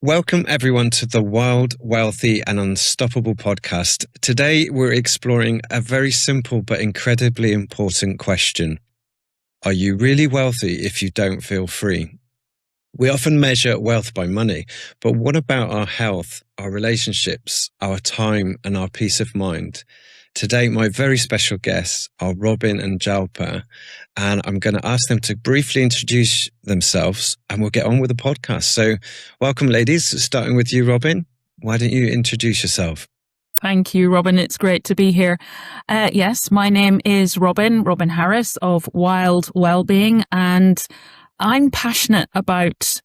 Welcome everyone to the Wild, Wealthy and Unstoppable podcast. Today we're exploring a very simple but incredibly important question. Are you really wealthy if you don't feel free? We often measure wealth by money, but what about our health, our relationships, our time and our peace of mind? Today, my very special guests are Robyn and Jalpa, and I'm going to ask them to briefly introduce themselves and we'll get on with the podcast. So welcome, ladies. Starting with you, Robyn. Why don't you introduce yourself? Thank you, Robyn. It's great to be here. Yes, my name is Robyn Harris of W.I.L.D Wellbeing, and I'm passionate about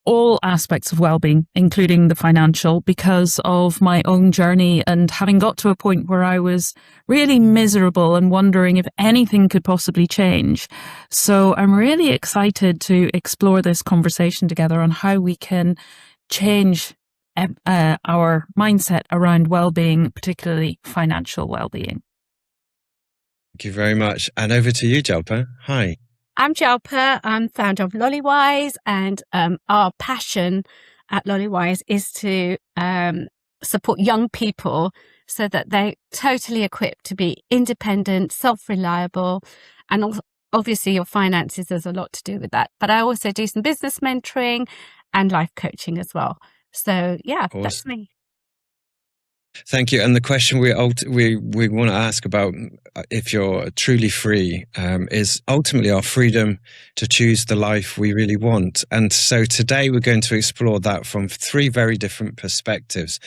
all aspects of well-being, including the financial, because of my own journey and having got to a point where I was really miserable and wondering if anything could possibly change. So I'm really excited to explore this conversation together on how we can change our mindset around well-being, particularly financial well-being. Thank you very much. And over to you, Jalpa. Hi. I'm Jalpa. I'm founder of Lollywise, and our passion at Lollywise is to support young people so that they're totally equipped to be independent, self-reliable, and obviously your finances, there's a lot to do with that. But I also do some business mentoring and life coaching as well. So yeah, awesome. That's me. Thank you. And the question we want to ask about if you're truly free is ultimately our freedom to choose the life we really want. And so today we're going to explore that from three very different perspectives.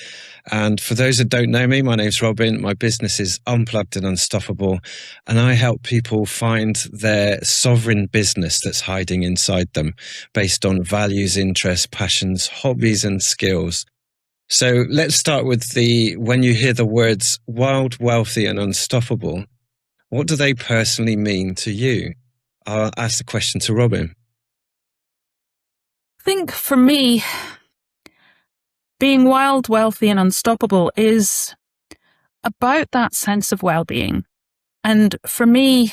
And for those that don't know me, my name's Robyn. My business is Unplugged and Unstoppable. And I help people find their sovereign business that's hiding inside them based on values, interests, passions, hobbies, and skills. So let's start with when you hear the words wild, wealthy and unstoppable, what do they personally mean to you? I'll ask the question to Robyn. I think for me, being wild, wealthy and unstoppable is about that sense of well-being. And for me,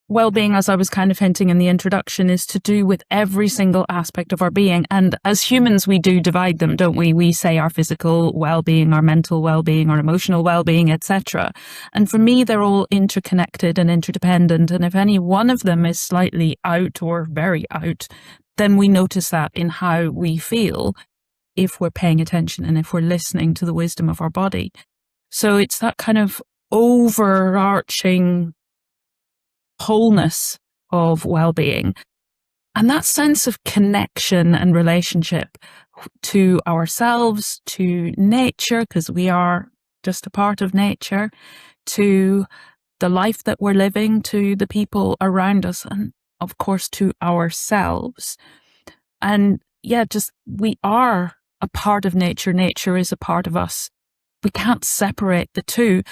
well-being, as I was kind of hinting in the introduction, is to do with every single aspect of our being. And as humans, we do divide them, don't we? We say our physical well-being, our mental well-being, our emotional well-being, etc. And for me, they're all interconnected and interdependent. And if any one of them is slightly out or very out, then we notice that in how we feel if we're paying attention and if we're listening to the wisdom of our body. So it's that kind of overarching wholeness of well-being and that sense of connection and relationship to ourselves, to nature, because we are just a part of nature, to the life that we're living, to the people around us, and of course to ourselves. And yeah, just we are a part of nature. Nature is a part of us. We can't separate the two.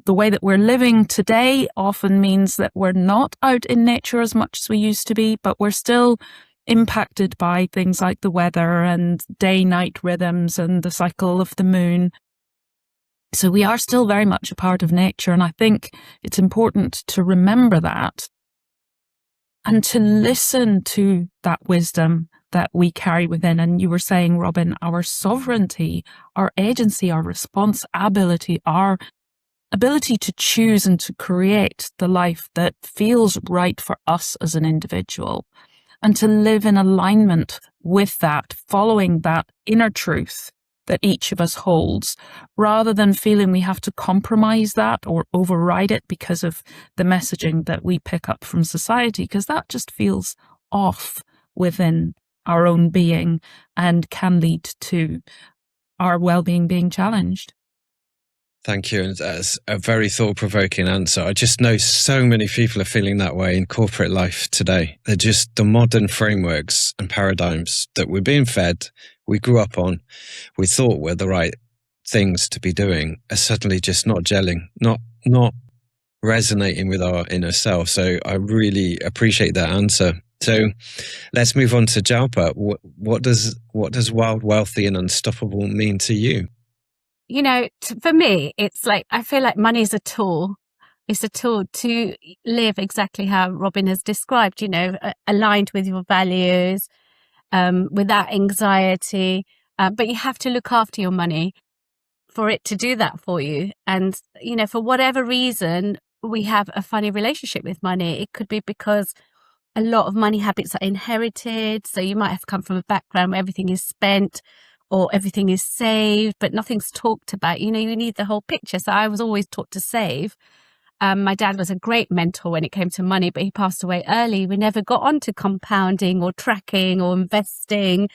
The way that we're living today often means that we're not out in nature as much as we used to be, but we're still impacted by things like the weather and day-night rhythms and the cycle of the moon. So we are still very much a part of nature. And I think it's important to remember that and to listen to that wisdom that we carry within. And you were saying, Robyn, our sovereignty, our agency, our responsibility, our ability to choose and to create the life that feels right for us as an individual, and to live in alignment with that, following that inner truth that each of us holds, rather than feeling we have to compromise that or override it because of the messaging that we pick up from society, because that just feels off within our own being and can lead to our well-being being challenged. Thank you. And that's a very thought-provoking answer. I just know so many people are feeling that way in corporate life today. They're just the modern frameworks and paradigms that we're being fed, we grew up on, we thought were the right things to be doing, are suddenly just not gelling, not resonating with our inner self. So I really appreciate that answer. So let's move on to Jalpa. What does wild, wealthy and unstoppable mean to you? You know, for me, it's like, I feel like money is a tool. It's a tool to live exactly how Robyn has described, you know, aligned with your values, without anxiety. But you have to look after your money for it to do that for you. And, for whatever reason, we have a funny relationship with money. It could be because a lot of money habits are inherited. So you might have come from a background where everything is spent or everything is saved, but nothing's talked about. You need the whole picture. So I was always taught to save. My dad was a great mentor when it came to money, but he passed away early. We never got on to compounding or tracking or investing.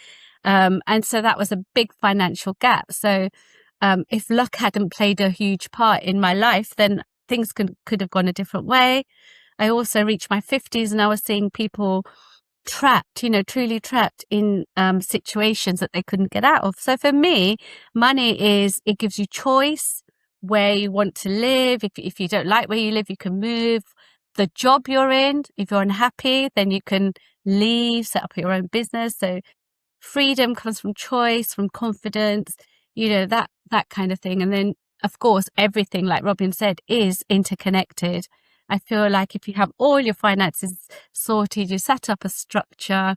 And so that was a big financial gap. So if luck hadn't played a huge part in my life, then things could have gone a different way. I also reached my 50s and I was seeing people trapped, truly trapped in situations that they couldn't get out of. So for me, money it gives you choice where you want to live. If you don't like where you live, you can move. The job you're in, if you're unhappy, then you can leave, set up your own business. So freedom comes from choice, from confidence, that kind of thing. And then, of course, everything, like Robyn said, is interconnected. I feel like if you have all your finances sorted, you set up a structure,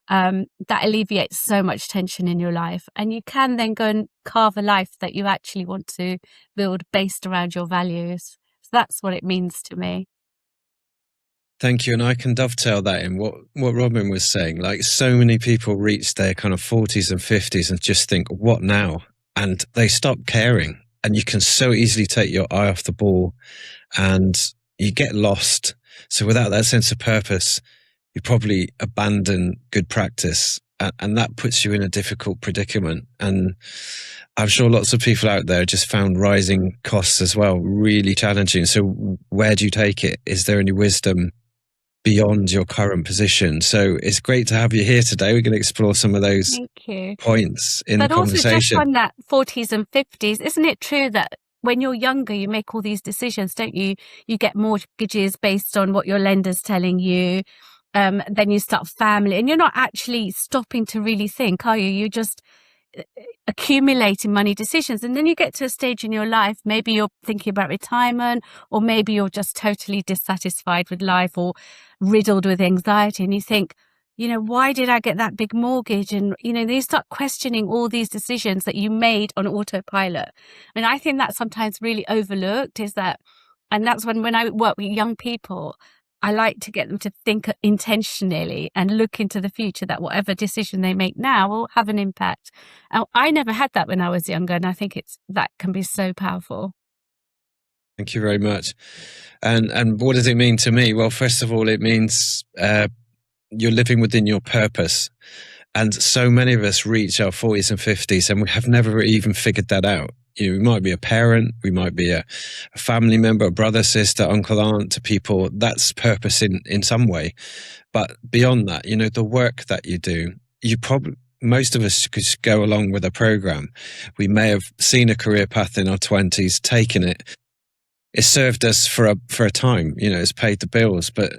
that alleviates so much tension in your life. And you can then go and carve a life that you actually want to build based around your values. So that's what it means to me. Thank you. And I can dovetail that in what Robyn was saying. Like, so many people reach their kind of 40s and 50s and just think, what now? And they stop caring. And you can so easily take your eye off the ball and you get lost. So without that sense of purpose, you probably abandon good practice. And that puts you in a difficult predicament. And I'm sure lots of people out there just found rising costs as well really challenging. So where do you take it? Is there any wisdom beyond your current position? So it's great to have you here today. We're going to explore some of those points in the conversation. But also just on that 40s and 50s, isn't it true that when you're younger, you make all these decisions, don't you? You get mortgages based on what your lender's telling you. Then you start family and you're not actually stopping to really think, are you? You're just accumulating money decisions. And then you get to a stage in your life, maybe you're thinking about retirement, or maybe you're just totally dissatisfied with life or riddled with anxiety. And you think, why did I get that big mortgage? And, you start questioning all these decisions that you made on autopilot. And I think that's sometimes really overlooked and that's when I work with young people, I like to get them to think intentionally and look into the future, that whatever decision they make now will have an impact. And I never had that when I was younger. And I think that can be so powerful. Thank you very much. And what does it mean to me? Well, first of all, it means you're living within your purpose. And so many of us reach our 40s and 50s and we have never even figured that out. We might be a parent, we might be a family member, a brother, sister, uncle, aunt to people. That's purpose in some way. But beyond that, the work that you do, most of us could go along with a program. We may have seen a career path in our 20s, taken it. It served us for a time, it's paid the bills. But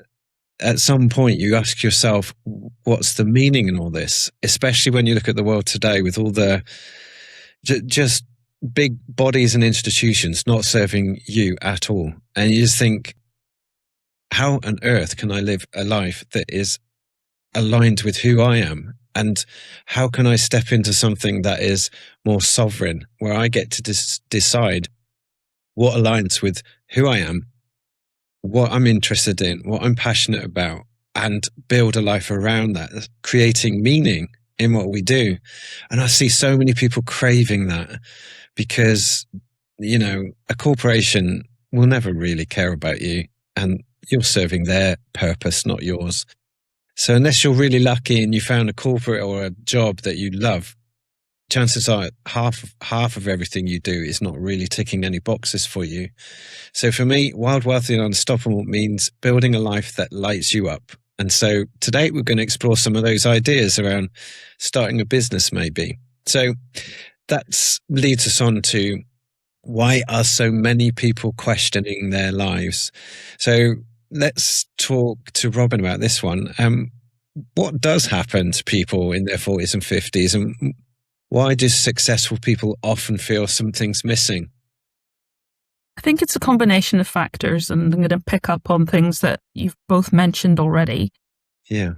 at some point you ask yourself, what's the meaning in all this? Especially when you look at the world today with all the just big bodies and institutions not serving you at all. And you just think, how on earth can I live a life that is aligned with who I am? And how can I step into something that is more sovereign, where I get to decide what aligns with who I am, what I'm interested in, what I'm passionate about, and build a life around that, creating meaning in what we do. And I see so many people craving that because, a corporation will never really care about you and you're serving their purpose, not yours. So unless you're really lucky and you found a corporate or a job that you love, chances are half of everything you do is not really ticking any boxes for you. So for me, Wild, Wealthy and Unstoppable means building a life that lights you up. And so today we're going to explore some of those ideas around starting a business maybe. So that leads us on to, why are so many people questioning their lives? So let's talk to Robyn about this one. What does happen to people in their 40s and 50s, and why do successful people often feel something's missing? I think it's a combination of factors, and I'm going to pick up on things that you've both mentioned already. Yeah.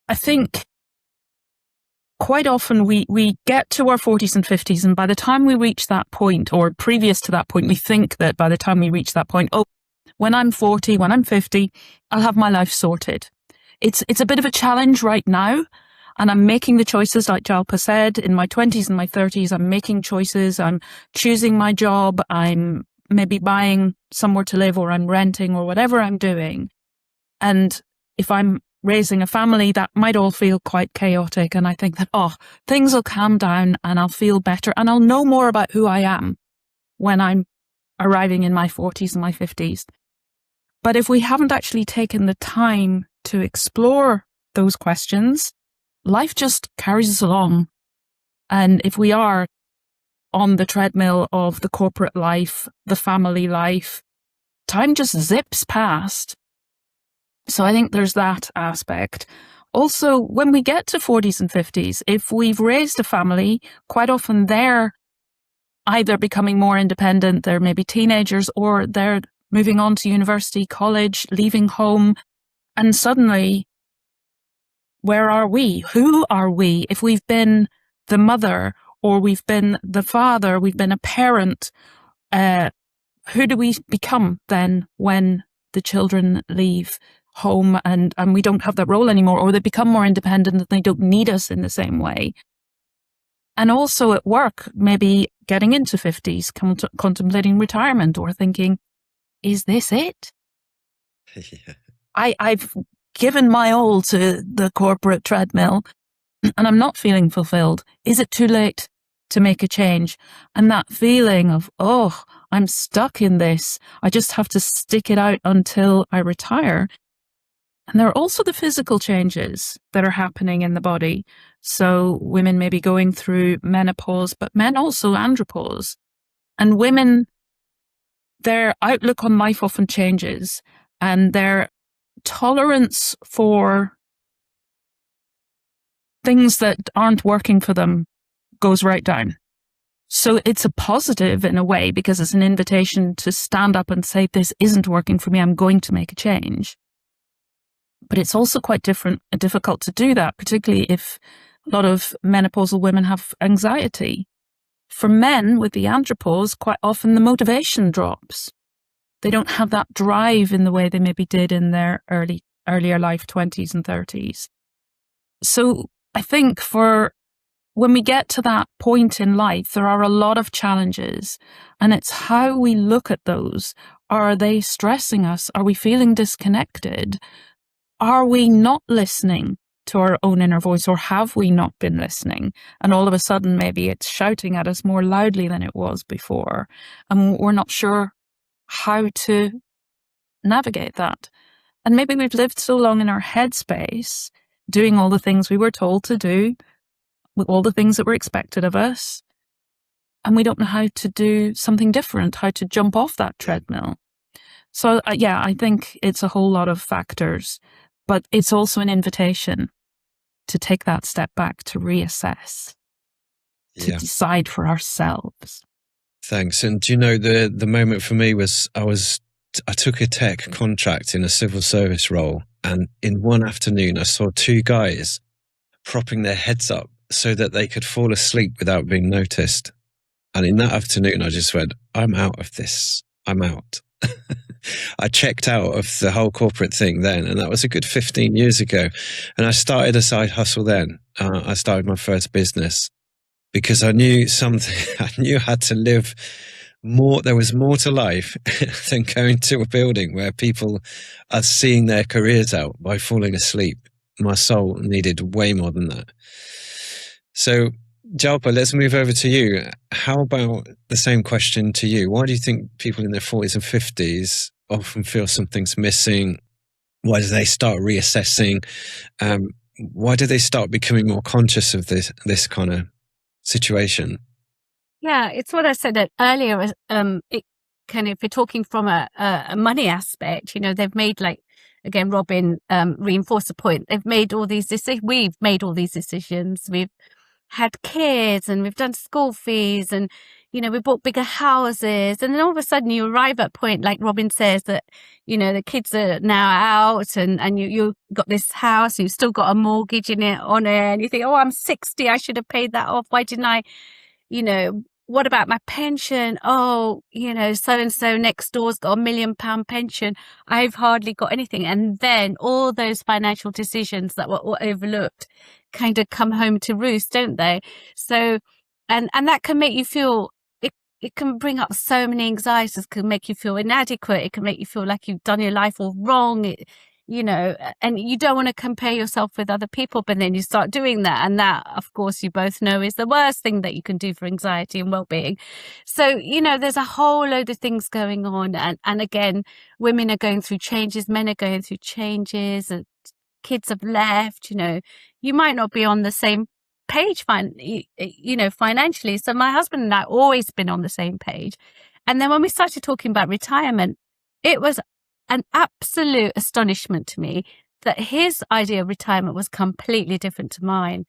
I think quite often we get to our 40s and 50s, and by the time we reach that point, or previous to that point, we think that by the time we reach that point, oh, when I'm 40, when I'm 50, I'll have my life sorted. It's a bit of a challenge right now, and I'm making the choices, like Jalpa said, in my 20s and my 30s. I'm making choices. I'm choosing my job. I'm maybe buying somewhere to live, or I'm renting, or whatever I'm doing. And if I'm raising a family, that might all feel quite chaotic. And I think that, oh, things will calm down and I'll feel better and I'll know more about who I am when I'm arriving in my 40s and my 50s. But if we haven't actually taken the time to explore those questions, life just carries us along. And if we are on the treadmill of the corporate life, the family life, time just zips past. So I think there's that aspect. Also, when we get to 40s and 50s, if we've raised a family, quite often they're either becoming more independent, they're maybe teenagers, or they're moving on to university, college, leaving home, and suddenly, where are we? Who are we? If we've been the mother, or we've been the father, we've been a parent, who do we become then when the children leave home and we don't have that role anymore, or they become more independent and they don't need us in the same way? And also at work, maybe getting into 50s, contemplating retirement, or thinking, is this it? Yeah. I've given my all to the corporate treadmill and I'm not feeling fulfilled. Is it too late to make a change? And that feeling of, oh, I'm stuck in this. I just have to stick it out until I retire. And there are also the physical changes that are happening in the body. So women may be going through menopause, but men also andropause. And women, their outlook on life often changes, and their tolerance for things that aren't working for them goes right down. So it's a positive in a way, because it's an invitation to stand up and say, this isn't working for me, I'm going to make a change. But it's also quite difficult to do that, particularly if a lot of menopausal women have anxiety. For men with the andropause, quite often the motivation drops. They don't have that drive in the way they maybe did in their earlier life, 20s and 30s. So I think for when we get to that point in life, there are a lot of challenges, and it's how we look at those. Are they stressing us? Are we feeling disconnected? Are we not listening to our own inner voice, or have we not been listening? And all of a sudden, maybe it's shouting at us more loudly than it was before, and we're not sure how to navigate that. And maybe we've lived so long in our headspace, doing all the things we were told to do, with all the things that were expected of us, and we don't know how to do something different, how to jump off that treadmill. So I think it's a whole lot of factors, but it's also an invitation to take that step back, to reassess, to decide for ourselves. Thanks. And do you know, the moment for me was I took a tech contract in a civil service role, and in one afternoon I saw two guys propping their heads up so that they could fall asleep without being noticed. And in that afternoon I just went, I'm out of this. I'm out. I checked out of the whole corporate thing then, and that was a good 15 years ago. And I started a side hustle then. I started my first business because I knew something. I knew I had to live more. There was more to life than going to a building where people are seeing their careers out by falling asleep. My soul needed way more than that. So, Jalpa, let's move over to you. How about the same question to you? Why do you think people in their 40s and 50s often feel something's missing? Why do they start reassessing? Why do they start becoming more conscious of this kind of situation? Yeah, it's what I said earlier. It kind of, if you're talking from a money aspect, they've made, like, again, Robyn reinforced the point. They've made all these decisions. We've made all these decisions. We've had kids and we've done school fees, and we bought bigger houses. And then all of a sudden you arrive at a point, like Robyn says, that, the kids are now out and you got this house, you've still got a mortgage on it. And you think, oh, I'm 60. I should have paid that off. Why didn't I, what about my pension? Oh, so-and-so next door's got £1 million pension. I've hardly got anything. And then all those financial decisions that were all overlooked kind of come home to roost, don't they? So, and that can make you feel, it can bring up so many anxieties. It can make you feel inadequate. It can make you feel like you've done your life all wrong. And you don't want to compare yourself with other people, but then you start doing that. And that, of course, you both know is the worst thing that you can do for anxiety and well-being. So, there's a whole load of things going on. And again, women are going through changes, men are going through changes, and kids have left, you might not be on the same page, financially. So my husband and I always been on the same page. And then when we started talking about retirement, it was an absolute astonishment to me that his idea of retirement was completely different to mine.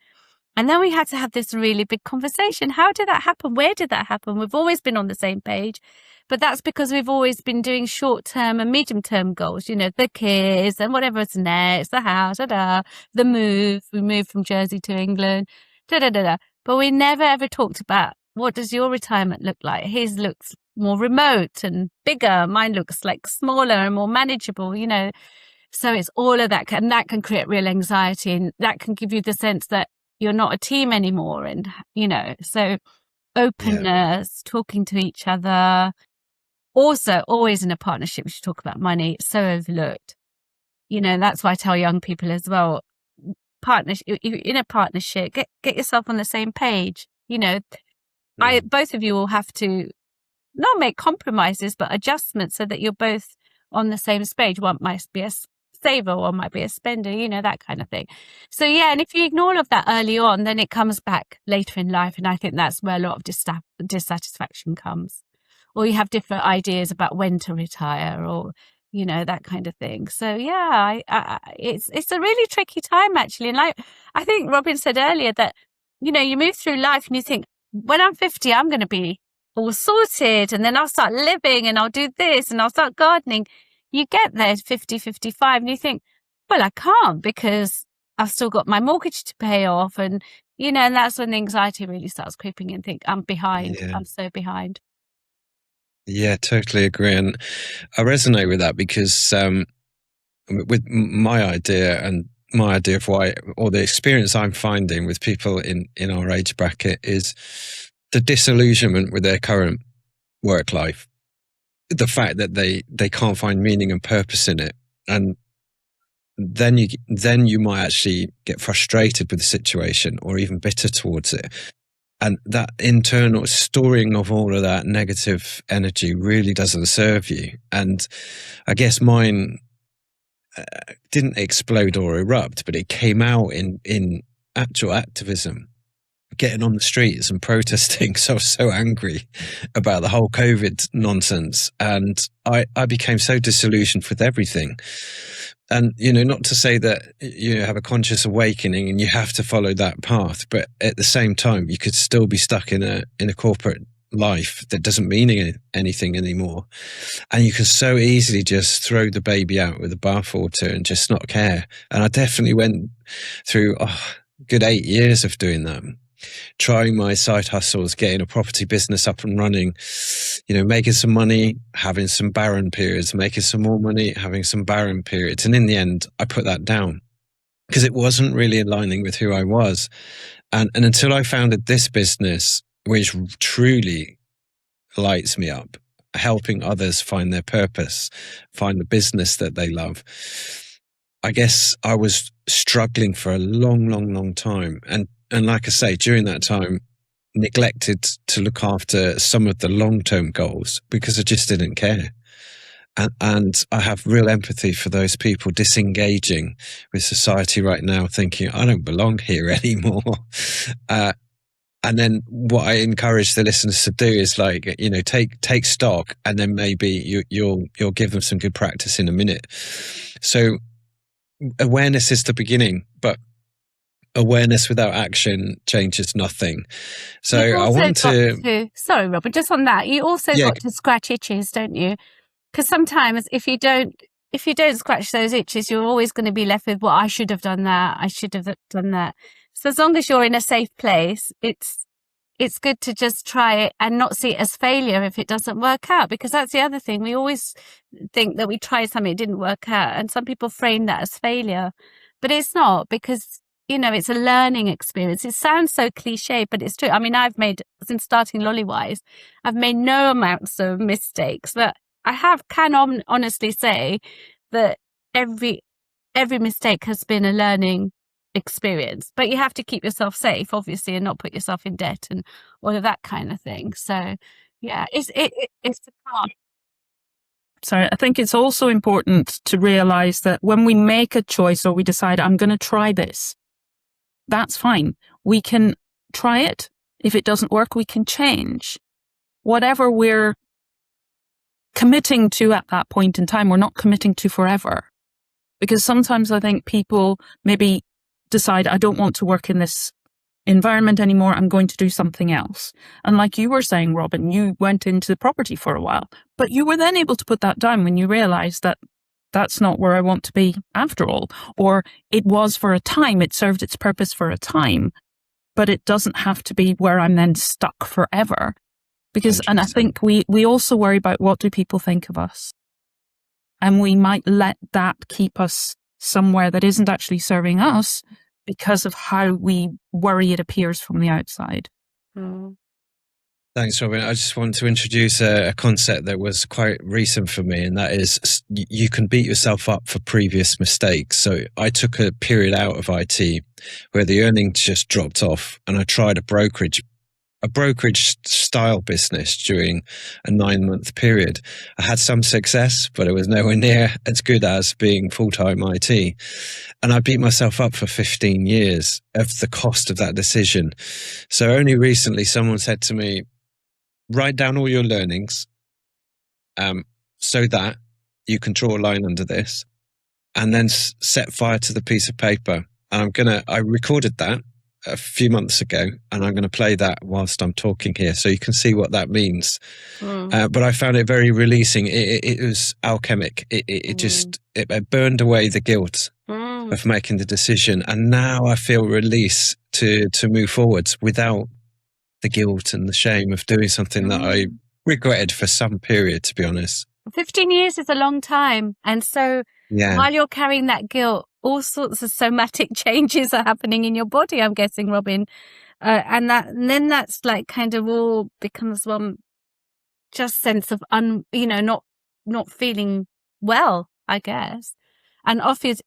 And then we had to have this really big conversation. How did that happen? Where did that happen? We've always been on the same page, but that's because we've always been doing short-term and medium-term goals, the kids and whatever's next, the house, the move. We moved from Jersey to England, But we never ever talked about, what does your retirement look like? His looks more remote and bigger. Mine looks like smaller and more manageable, So it's all of that, and that can create real anxiety, and that can give you the sense that you're not a team anymore. And, so openness, talking to each other. Also, always in a partnership, we should talk about money. It's so overlooked. That's why I tell young people as well, in a partnership, get yourself on the same page. Both of you will have to not make compromises, but adjustments so that you're both on the same page. One might be a saver, one might be a spender, that kind of thing. So and if you ignore all of that early on, then it comes back later in life. And I think that's where a lot of dissatisfaction comes. Or you have different ideas about when to retire, or, that kind of thing. So it's a really tricky time, actually. And like I think Robyn said earlier that, you move through life and you think, when I'm 50, I'm going to be all sorted, and then I'll start living and I'll do this and I'll start gardening. You get there 50, 55 and you think, well, I can't because I've still got my mortgage to pay off. And, and that's when the anxiety really starts creeping in. Think, I'm behind. Yeah. I'm so behind. Yeah, totally agree. And I resonate with that because with my idea of why, or the experience I'm finding with people in our age bracket, is the disillusionment with their current work life. The fact that they can't find meaning and purpose in it. And then you might actually get frustrated with the situation or even bitter towards it. And that internal storing of all of that negative energy really doesn't serve you. And I guess mine didn't explode or erupt, but it came out in actual activism, getting on the streets and protesting. So I was so angry about the whole COVID nonsense. And I became so disillusioned with everything. And, not to say that you have a conscious awakening and you have to follow that path, but at the same time, you could still be stuck in a corporate life that doesn't mean anything anymore. And you can so easily just throw the baby out with the bathwater and just not care. And I definitely went through a good 8 years of doing that. Trying my side hustles, getting a property business up and running, making some money, having some barren periods, making some more money, having some barren periods. And in the end, I put that down because it wasn't really aligning with who I was. And until I founded this business, which truly lights me up, helping others find their purpose, find the business that they love, I guess I was struggling for a long, long, long time. And like I say, during that time, neglected to look after some of the long-term goals because I just didn't care. And I have real empathy for those people disengaging with society right now, thinking, I don't belong here anymore. And then what I encourage the listeners to do is take stock, and then maybe you'll give them some good practice in a minute. So awareness is the beginning, but awareness without action changes nothing. So You've I also want to, sorry, Robyn, just on that, you also yeah, got to scratch itches, don't you? Because sometimes if you don't scratch those itches, you're always going to be left with, well, I should have done that. I should have done that. So as long as you're in a safe place, it's good to just try it and not see it as failure if it doesn't work out, because that's the other thing. We always think that we tried something, it didn't work out. And some people frame that as failure, but it's not, because, you know, it's a learning experience. It sounds so cliche, but it's true. I mean, since starting Lollywise, I've made no amounts of mistakes, but I can honestly say that every mistake has been a learning experience. But you have to keep yourself safe, obviously, and not put yourself in debt and all of that kind of thing. So, yeah, it's the path. So I think it's also important to realize that when we make a choice or we decide, I'm going to try this, that's fine. We can try it. If it doesn't work, we can change. Whatever we're committing to at that point in time, we're not committing to forever. Because sometimes I think people maybe decide, I don't want to work in this environment anymore, I'm going to do something else. And like you were saying, Robyn, you went into property for a while, but you were then able to put that down when you realized that that's not where I want to be after all. Or it was for a time, it served its purpose for a time, but it doesn't have to be where I'm then stuck forever. Because, 100%. and I think we also worry about what do people think of us? And we might let that keep us somewhere that isn't actually serving us because of how we worry it appears from the outside. Mm. Thanks, Robyn. I just want to introduce a concept that was quite recent for me, and that is you can beat yourself up for previous mistakes. So I took a period out of IT where the earnings just dropped off, and I tried a brokerage style business during a 9-month period. I had some success, but it was nowhere near as good as being full-time IT. And I beat myself up for 15 years of the cost of that decision. So only recently someone said to me, write down all your learnings so that you can draw a line under this and then set fire to the piece of paper. And I recorded that a few months ago, and I'm going to play that whilst I'm talking here so you can see what that means. But I found it very releasing. It was alchemic. It burned away the guilt of making the decision, and now I feel release to move forwards without the guilt and the shame of doing something that I regretted for some period, to be honest. 15 years is a long time. And so while you're carrying that guilt, all sorts of somatic changes are happening in your body, I'm guessing, Robyn. And then that's like kind of all becomes one just sense of not feeling well, I guess. And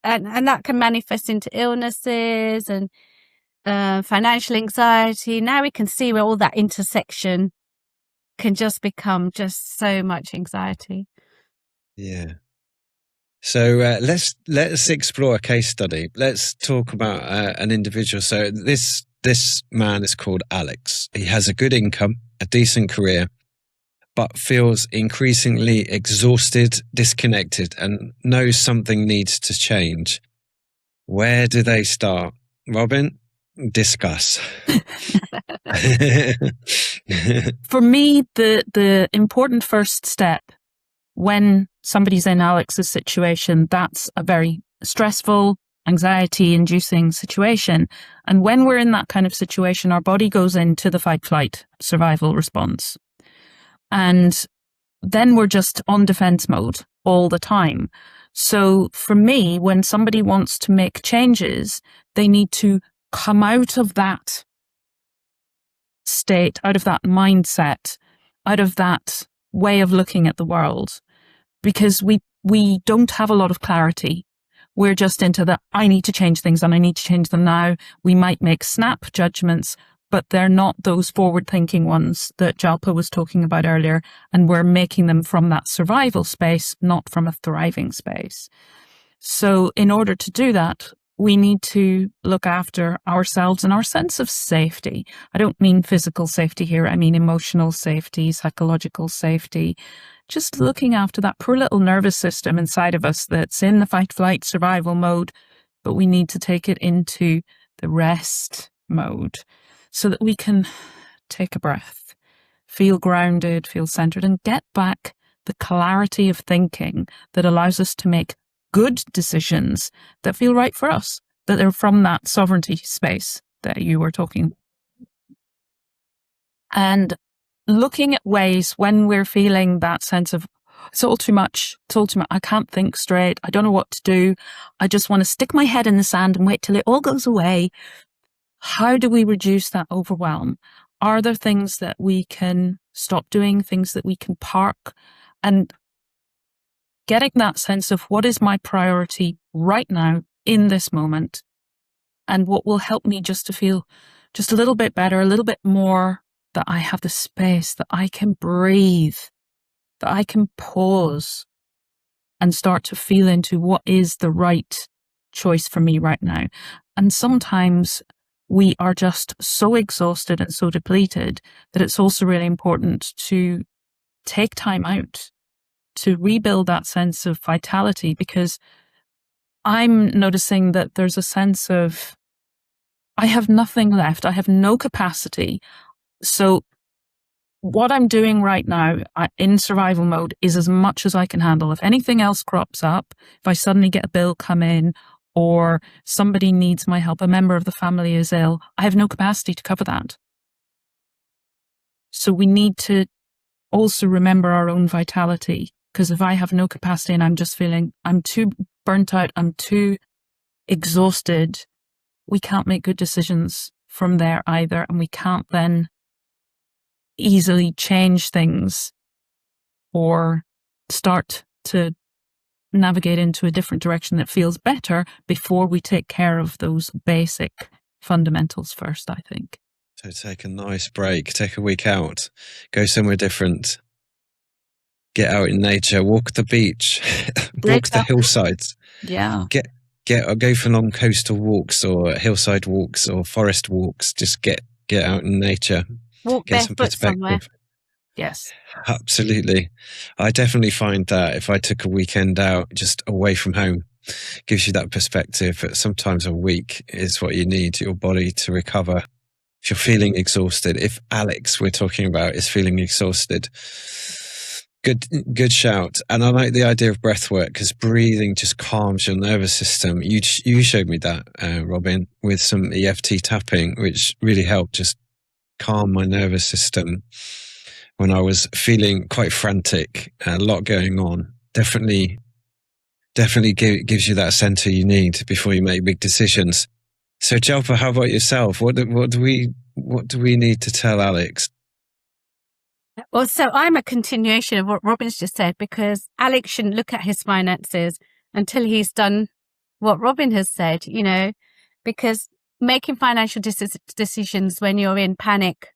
and that can manifest into illnesses and financial anxiety. Now we can see where all that intersection can just become just so much anxiety. Yeah. So let's explore a case study. Let's talk about an individual. So this man is called Alex. He has a good income, a decent career, but feels increasingly exhausted, disconnected, and knows something needs to change. Where do they start? Robyn, discuss. For me, the important first step when somebody's in Alex's situation, that's a very stressful, anxiety-inducing situation. And when we're in that kind of situation, our body goes into the fight-flight survival response. And then we're just on defense mode all the time. So for me, when somebody wants to make changes, they need to come out of that state, out of that mindset, out of that way of looking at the world, because we don't have a lot of clarity. We're just into the, I need to change things and I need to change them now. We might make snap judgments, but they're not those forward-thinking ones that Jalpa was talking about earlier, and we're making them from that survival space, not from a thriving space. So in order to do that, we need to look after ourselves and our sense of safety. I don't mean physical safety here. I mean emotional safety, psychological safety. Just looking after that poor little nervous system inside of us that's in the fight, flight, survival mode, but we need to take it into the rest mode, so that we can take a breath, feel grounded, feel centered, and get back the clarity of thinking that allows us to make good decisions that feel right for us, that are from that sovereignty space that you were talking. And looking at ways when we're feeling that sense of, it's all too much, I can't think straight, I don't know what to do, I just want to stick my head in the sand and wait till it all goes away. How do we reduce that overwhelm? Are there things that we can stop doing, things that we can park? And getting that sense of what is my priority right now in this moment, and what will help me just to feel just a little bit better, a little bit more, that I have the space, that I can breathe, that I can pause and start to feel into what is the right choice for me right now. And sometimes we are just so exhausted and so depleted that it's also really important to take time out to rebuild that sense of vitality, because I'm noticing that there's a sense of, I have nothing left, I have no capacity. So what I'm doing right now in survival mode is as much as I can handle. If anything else crops up, if I suddenly get a bill come in, or somebody needs my help, a member of the family is ill, I have no capacity to cover that. So we need to also remember our own vitality, because if I have no capacity and I'm just feeling I'm too burnt out, I'm too exhausted, we can't make good decisions from there either, and we can't then easily change things or start to navigate into a different direction that feels better before we take care of those basic fundamentals first, I think. So take a nice break, take a week out, go somewhere different, get out in nature, walk the beach, walk the hillsides. Yeah. Go for long coastal walks or hillside walks or forest walks. Just get out in nature. Walk get some barefoot perspective. somewhere. Yes. Absolutely. I definitely find that if I took a weekend out just away from home, gives you that perspective. But sometimes a week is what you need, your body to recover. If you're feeling exhausted, if Alex we're talking about is feeling exhausted, good shout. And I like the idea of breath work, because breathing just calms your nervous system. You showed me that, Robyn, with some EFT tapping, which really helped just calm my nervous system when I was feeling quite frantic, a lot going on. Definitely gives you that center you need before you make big decisions. So Jalpa, how about yourself? What do we need to tell Alex? Well, so I'm a continuation of what Robyn's just said, because Alex shouldn't look at his finances until he's done what Robyn has said, because making financial decisions when you're in panic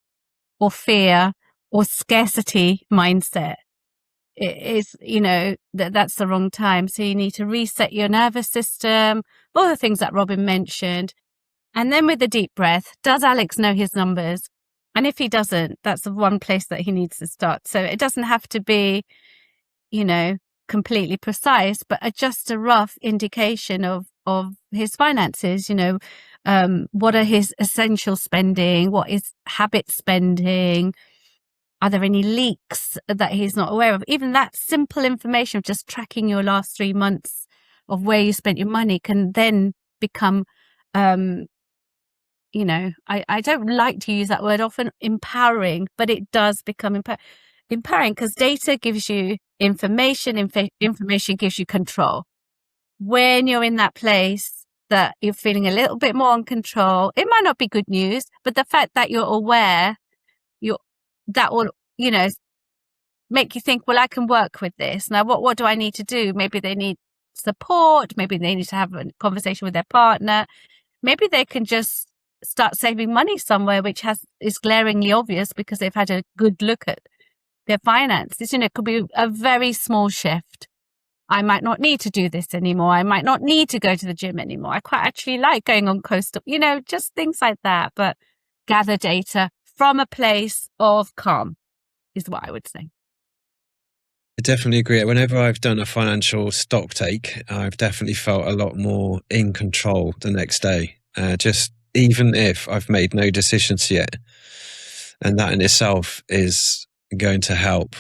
or fear or scarcity mindset is, that's the wrong time. So you need to reset your nervous system, all the things that Robyn mentioned. And then with a deep breath, does Alex know his numbers? And if he doesn't, that's the one place that he needs to start. So it doesn't have to be, completely precise, but just a rough indication of his finances, what are his essential spending? What is habit spending? Are there any leaks that he's not aware of? Even that simple information of just tracking your last 3 months of where you spent your money can then become, I don't like to use that word often, empowering, but it does become empowering, because data gives you information, information gives you control. When you're in that place that you're feeling a little bit more in control, it might not be good news, but the fact that you're aware, that will, make you think, well, I can work with this. Now, what do I need to do? Maybe they need support. Maybe they need to have a conversation with their partner. Maybe they can just start saving money somewhere, which is glaringly obvious because they've had a good look at their finances. It could be a very small shift. I might not need to do this anymore. I might not need to go to the gym anymore. I quite actually like going on coastal, just things like that. But gather data from a place of calm is what I would say. I definitely agree. Whenever I've done a financial stock take, I've definitely felt a lot more in control the next day. Just even if I've made no decisions yet. And that in itself is going to help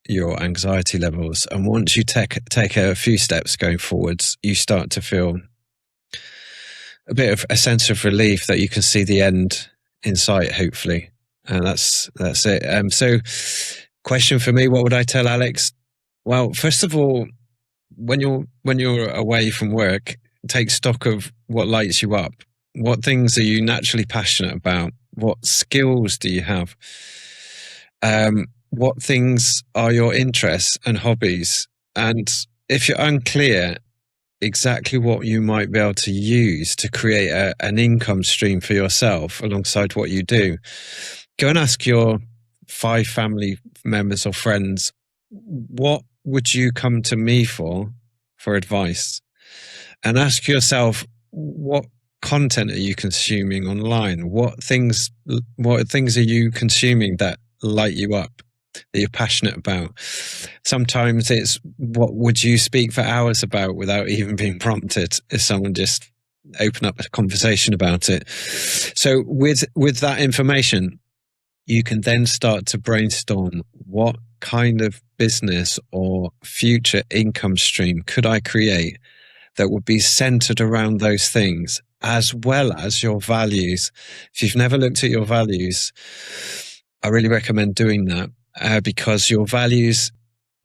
your anxiety levels. And once you take a few steps going forwards, you start to feel a bit of a sense of relief that you can see the end in sight, hopefully. And that's it. So question for me, what would I tell Alex? Well, first of all, when you're away from work, take stock of what lights you up. What things are you naturally passionate about? What skills do you have? What things are your interests and hobbies? And if you're unclear exactly what you might be able to use to create an income stream for yourself alongside what you do, go and ask your 5 family members or friends, what would you come to me for advice? And ask yourself, what content are you consuming online? What things are you consuming that light you up, that you're passionate about? Sometimes it's what would you speak for hours about without even being prompted if someone just open up a conversation about it. So with that information, you can then start to brainstorm, what kind of business or future income stream could I create that would be centered around those things, as well as your values. If you've never looked at your values, I really recommend doing that, because your values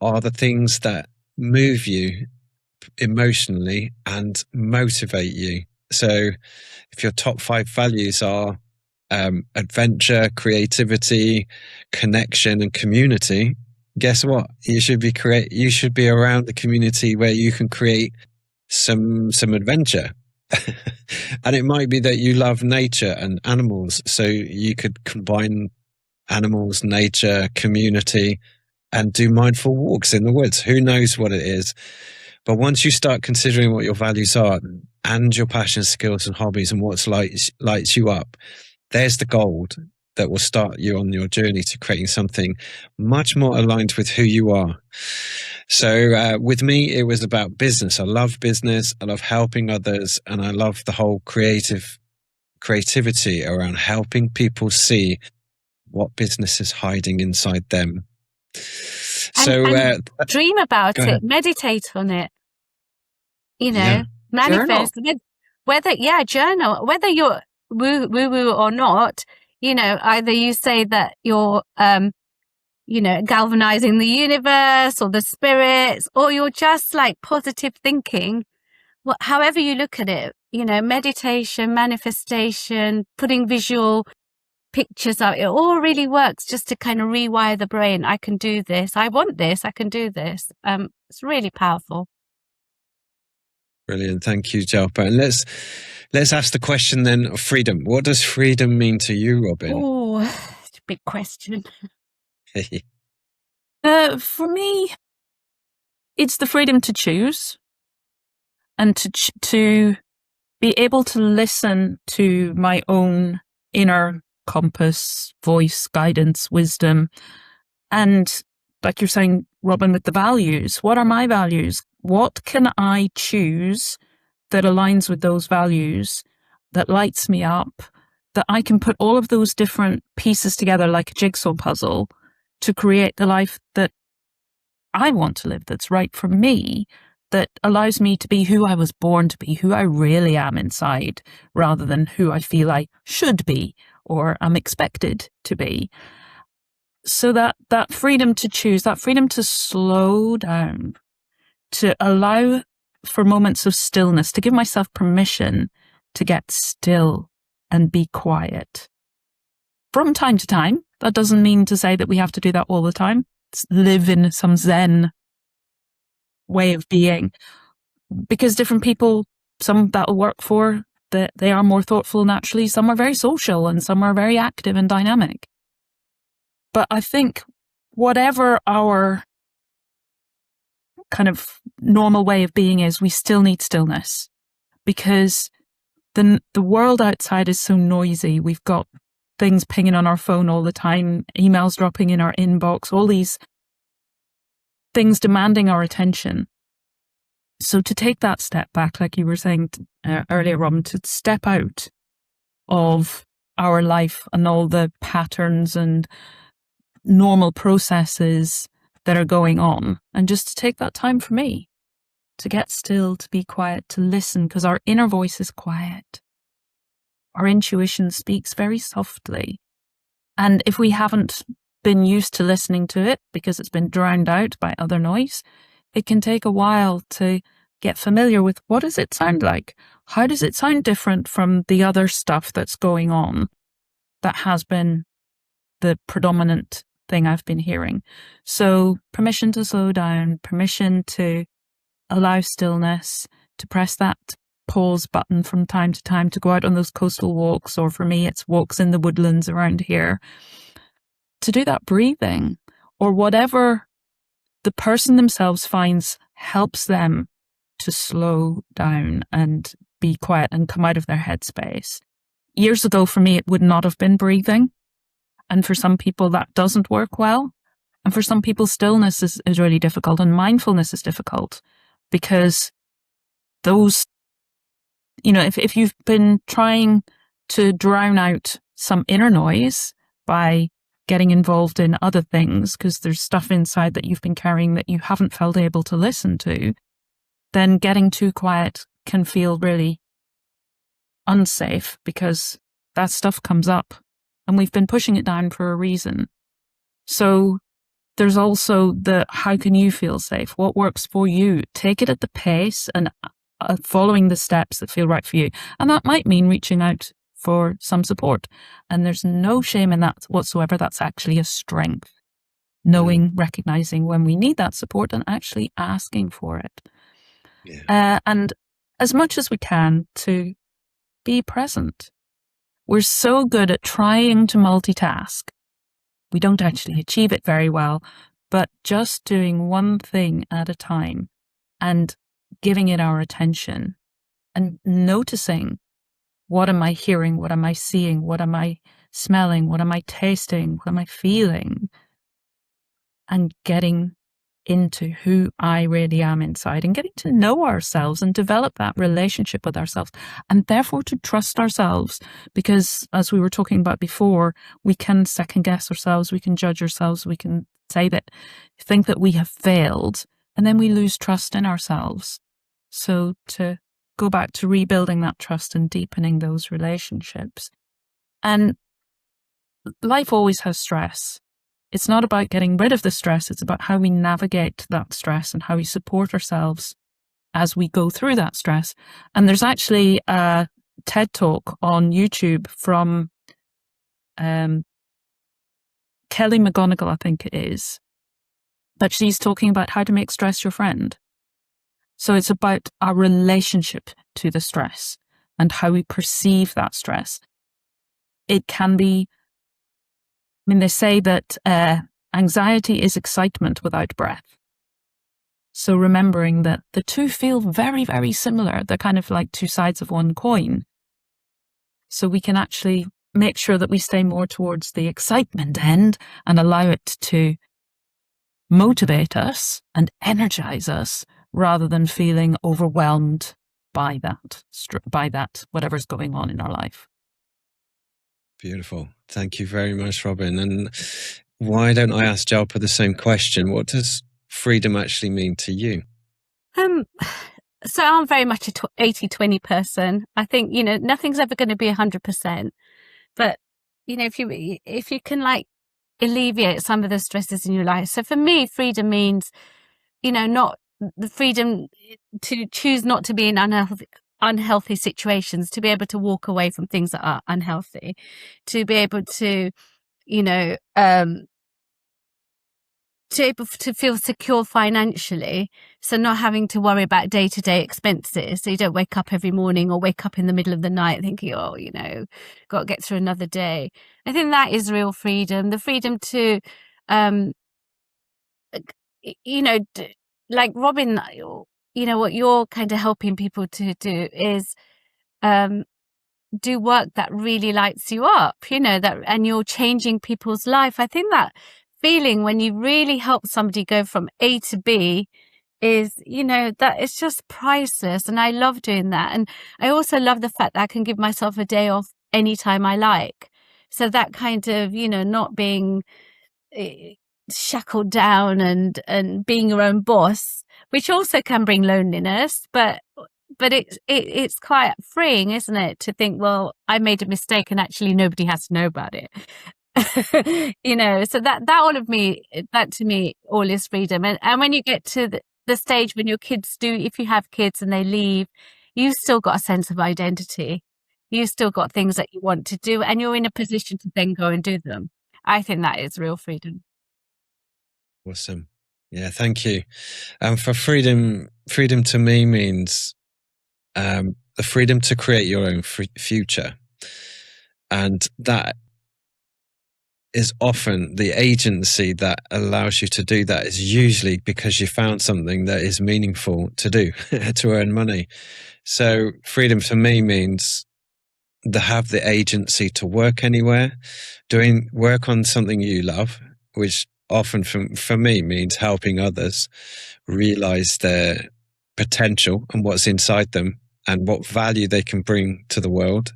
are the things that move you emotionally and motivate you. So if your top 5 values are adventure, creativity, connection, and community, guess what? You should be around the community where you can create some adventure. And it might be that you love nature and animals, so you could combine animals, nature, community, and do mindful walks in the woods. Who knows what it is? But once you start considering what your values are and your passions, skills, and hobbies, and what lights you up, there's the gold that will start you on your journey to creating something much more aligned with who you are. So with me, it was about business. I love business. I love helping others. And I love the whole creativity around helping people see what business is hiding inside them. And dream about it, meditate on it, manifest, journal, whether you're woo or not, either you say that you're, galvanizing the universe or the spirits, or you're just like positive thinking. Well, however you look at it, meditation, manifestation, putting visual pictures out, it all really works just to kind of rewire the brain. I can do this. I want this. I can do this. It's really powerful. Brilliant. Thank you, Jalpa. And let's ask the question then of freedom. What does freedom mean to you, Robyn? Oh, it's a big question. For me, it's the freedom to choose and to be able to listen to my own inner compass, voice, guidance, wisdom. And like you're saying, Robyn, with the values, what are my values? What can I choose that aligns with those values, that lights me up, that I can put all of those different pieces together like a jigsaw puzzle to create the life that I want to live, that's right for me, that allows me to be who I was born to be, who I really am inside, rather than who I feel I should be or am expected to be. So that freedom to choose, that freedom to slow down, to allow for moments of stillness, to give myself permission to get still and be quiet. From time to time, that doesn't mean to say that we have to do that all the time. Live in some Zen way of being, because different people, some that'll work for, that they are more thoughtful naturally, some are very social and some are very active and dynamic. But I think whatever our kind of normal way of being is, we still need stillness, because the world outside is so noisy. We've got things pinging on our phone all the time, emails dropping in our inbox, all these things demanding our attention. So to take that step back, like you were saying earlier, Robyn, to step out of our life and all the patterns and normal processes that are going on, and just to take that time for me to get still, to be quiet, to listen, because our inner voice is quiet. Our intuition speaks very softly. And if we haven't been used to listening to it because it's been drowned out by other noise, it can take a while to get familiar with what does it sound like? How does it sound different from the other stuff that's going on that has been the predominant thing I've been hearing? So permission to slow down, permission to allow stillness, to press that pause button from time to time, to go out on those coastal walks, or for me it's walks in the woodlands around here, to do that breathing, or whatever the person themselves finds helps them to slow down and be quiet and come out of their headspace. Years ago, for me, it would not have been breathing. And for some people, that doesn't work well. And for some people, stillness is really difficult, and mindfulness is difficult, because those, if you've been trying to drown out some inner noise by getting involved in other things, because there's stuff inside that you've been carrying that you haven't felt able to listen to, then getting too quiet can feel really unsafe, because that stuff comes up and we've been pushing it down for a reason. So there's also the how can you feel safe? What works for you? Take it at the pace and following the steps that feel right for you. And that might mean reaching out for some support. And there's no shame in that whatsoever. That's actually a strength. Knowing, recognizing when we need that support and actually asking for it. Yeah. And as much as we can to be present. We're so good at trying to multitask. We don't actually achieve it very well, but just doing one thing at a time and giving it our attention and noticing, what am I hearing? What am I seeing? What am I smelling? What am I tasting? What am I feeling? And getting into who I really am inside and getting to know ourselves and develop that relationship with ourselves, and therefore to trust ourselves, because as we were talking about before, we can second guess ourselves, we can judge ourselves, we can think that we have failed, and then we lose trust in ourselves. So to go back to rebuilding that trust and deepening those relationships. And life always has stress. It's not about getting rid of the stress, it's about how we navigate that stress and how we support ourselves as we go through that stress. And there's actually a TED Talk on YouTube from Kelly McGonigal, I think it is, but she's talking about how to make stress your friend. So it's about our relationship to the stress and how we perceive that stress. It can be, they say that anxiety is excitement without breath. So remembering that the two feel very, very similar. They're kind of like two sides of one coin. So we can actually make sure that we stay more towards the excitement end and allow it to motivate us and energize us rather than feeling overwhelmed by that whatever's going on in our life. Beautiful. Thank you very much, Robyn. And why don't I ask Jalpa the same question? What does freedom actually mean to you? So I'm very much a 80-20 person. I think, nothing's ever going to be 100%. But, if you can alleviate some of the stresses in your life. So for me, freedom means, not the freedom to choose not to be in unhealthy situations, to be able to walk away from things that are unhealthy, to be able to, to feel secure financially. So not having to worry about day-to-day expenses. So you don't wake up every morning or wake up in the middle of the night thinking, got to get through another day. I think that is real freedom. The freedom to, like Robyn, what you're kind of helping people to do is do work that really lights you up, and you're changing people's life. I think that feeling when you really help somebody go from A to B is, that it's just priceless. And I love doing that. And I also love the fact that I can give myself a day off anytime I like. So that kind of, not being shackled down and being your own boss, which also can bring loneliness, but it's quite freeing, isn't it, to think, well, I made a mistake and actually nobody has to know about it. So that to me all is freedom. And when you get to the stage when your kids do, if you have kids and they leave, you've still got a sense of identity. You've still got things that you want to do, and you're in a position to then go and do them. I think that is real freedom. Awesome. Yeah, thank you. For freedom to me means the freedom to create your own future. And that is often the agency that allows you to do that is usually because you found something that is meaningful to do to earn money. So freedom for me means to have the agency to work anywhere, doing work on something you love, which often for me means helping others realize their potential and what's inside them and what value they can bring to the world,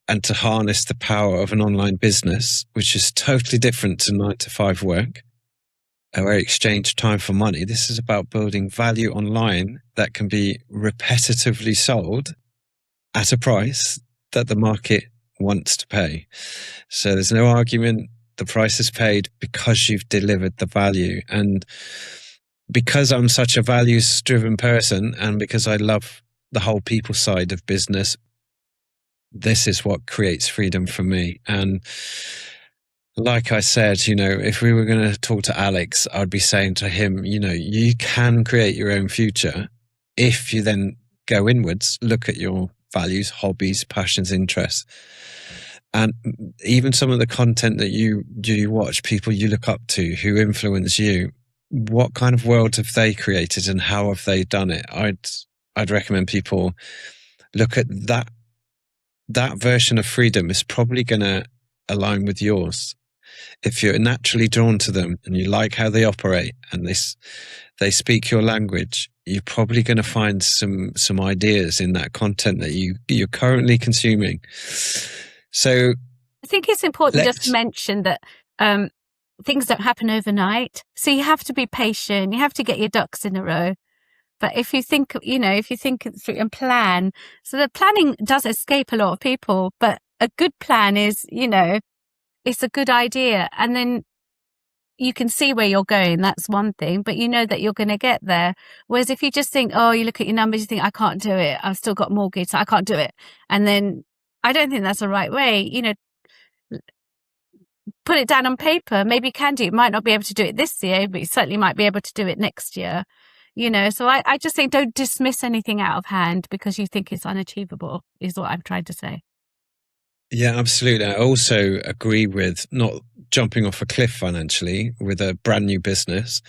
and to harness the power of an online business, which is totally different to 9-to-5 work, where you exchange time for money. This is about building value online that can be repetitively sold at a price that the market wants to pay. So there's no argument. The price is paid because you've delivered the value. And because I'm such a values-driven person, and because I love the whole people side of business, this is what creates freedom for me. And like I said, if we were going to talk to Alex, I'd be saying to him, you can create your own future if you then go inwards, look at your values, hobbies, passions, interests. And even some of the content that you watch, people you look up to who influence you, what kind of world have they created and how have they done it? I'd recommend people look at that. That version of freedom is probably going to align with yours. If you're naturally drawn to them and you like how they operate and they speak your language, you're probably going to find some ideas in that content that you're currently consuming. So I think it's important just to mention that things don't happen overnight. So you have to be patient. You have to get your ducks in a row. But if you think through and plan, so the planning does escape a lot of people, but a good plan is, it's a good idea. And then you can see where you're going. That's one thing, but you know that you're going to get there. Whereas if you just think, you look at your numbers, you think, I can't do it. I've still got mortgage, so I can't do it. And then I don't think that's the right way. Put it down on paper. Maybe you can do it. You might not be able to do it this year, but you certainly might be able to do it next year. So I just think don't dismiss anything out of hand because you think it's unachievable, is what I'm trying to say. Yeah, absolutely. I also agree with not jumping off a cliff financially with a brand new business.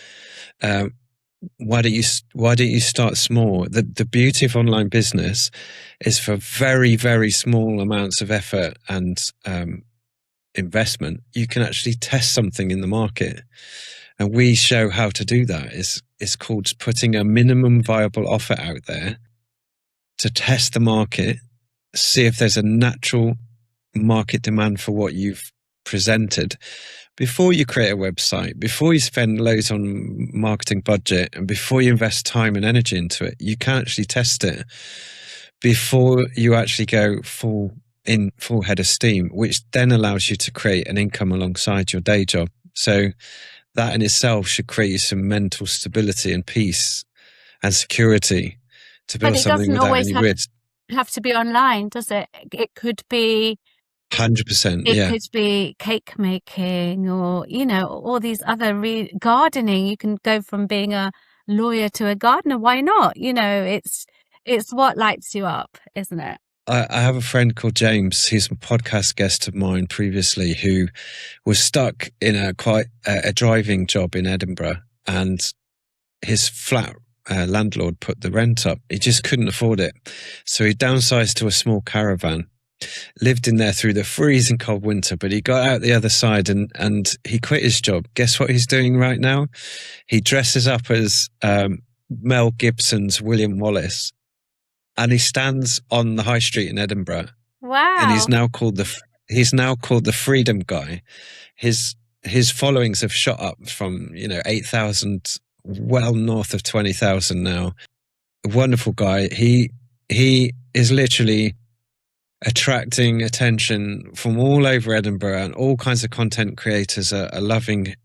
Why don't you start small? The beauty of online business is for very, very small amounts of effort and investment, you can actually test something in the market. And we show how to do that. It's called putting a minimum viable offer out there to test the market, see if there's a natural market demand for what you've presented before you create a website, before you spend loads on marketing budget, and before you invest time and energy into it. You can actually test it before you actually go full head of steam, which then allows you to create an income alongside your day job. So that in itself should create you some mental stability and peace and security to build something without any risk. It doesn't always have to be online, does it? It could be 100%. It could be cake making, or all these other gardening. You can go from being a lawyer to a gardener. Why not? It's what lights you up, isn't it? I have a friend called James. He's a podcast guest of mine previously, who was stuck in a driving job in Edinburgh, and his flat landlord put the rent up. He just couldn't afford it. So he downsized to a small caravan, lived in there through the freezing cold winter, but he got out the other side and he quit his job. Guess what he's doing right now? He dresses up as Mel Gibson's William Wallace, and he stands on the high street in Edinburgh Wow. and he's now called the Freedom Guy. His followings have shot up from 8,000, well north of 20,000 now. A wonderful guy. He is literally attracting attention from all over Edinburgh, and all kinds of content creators are loving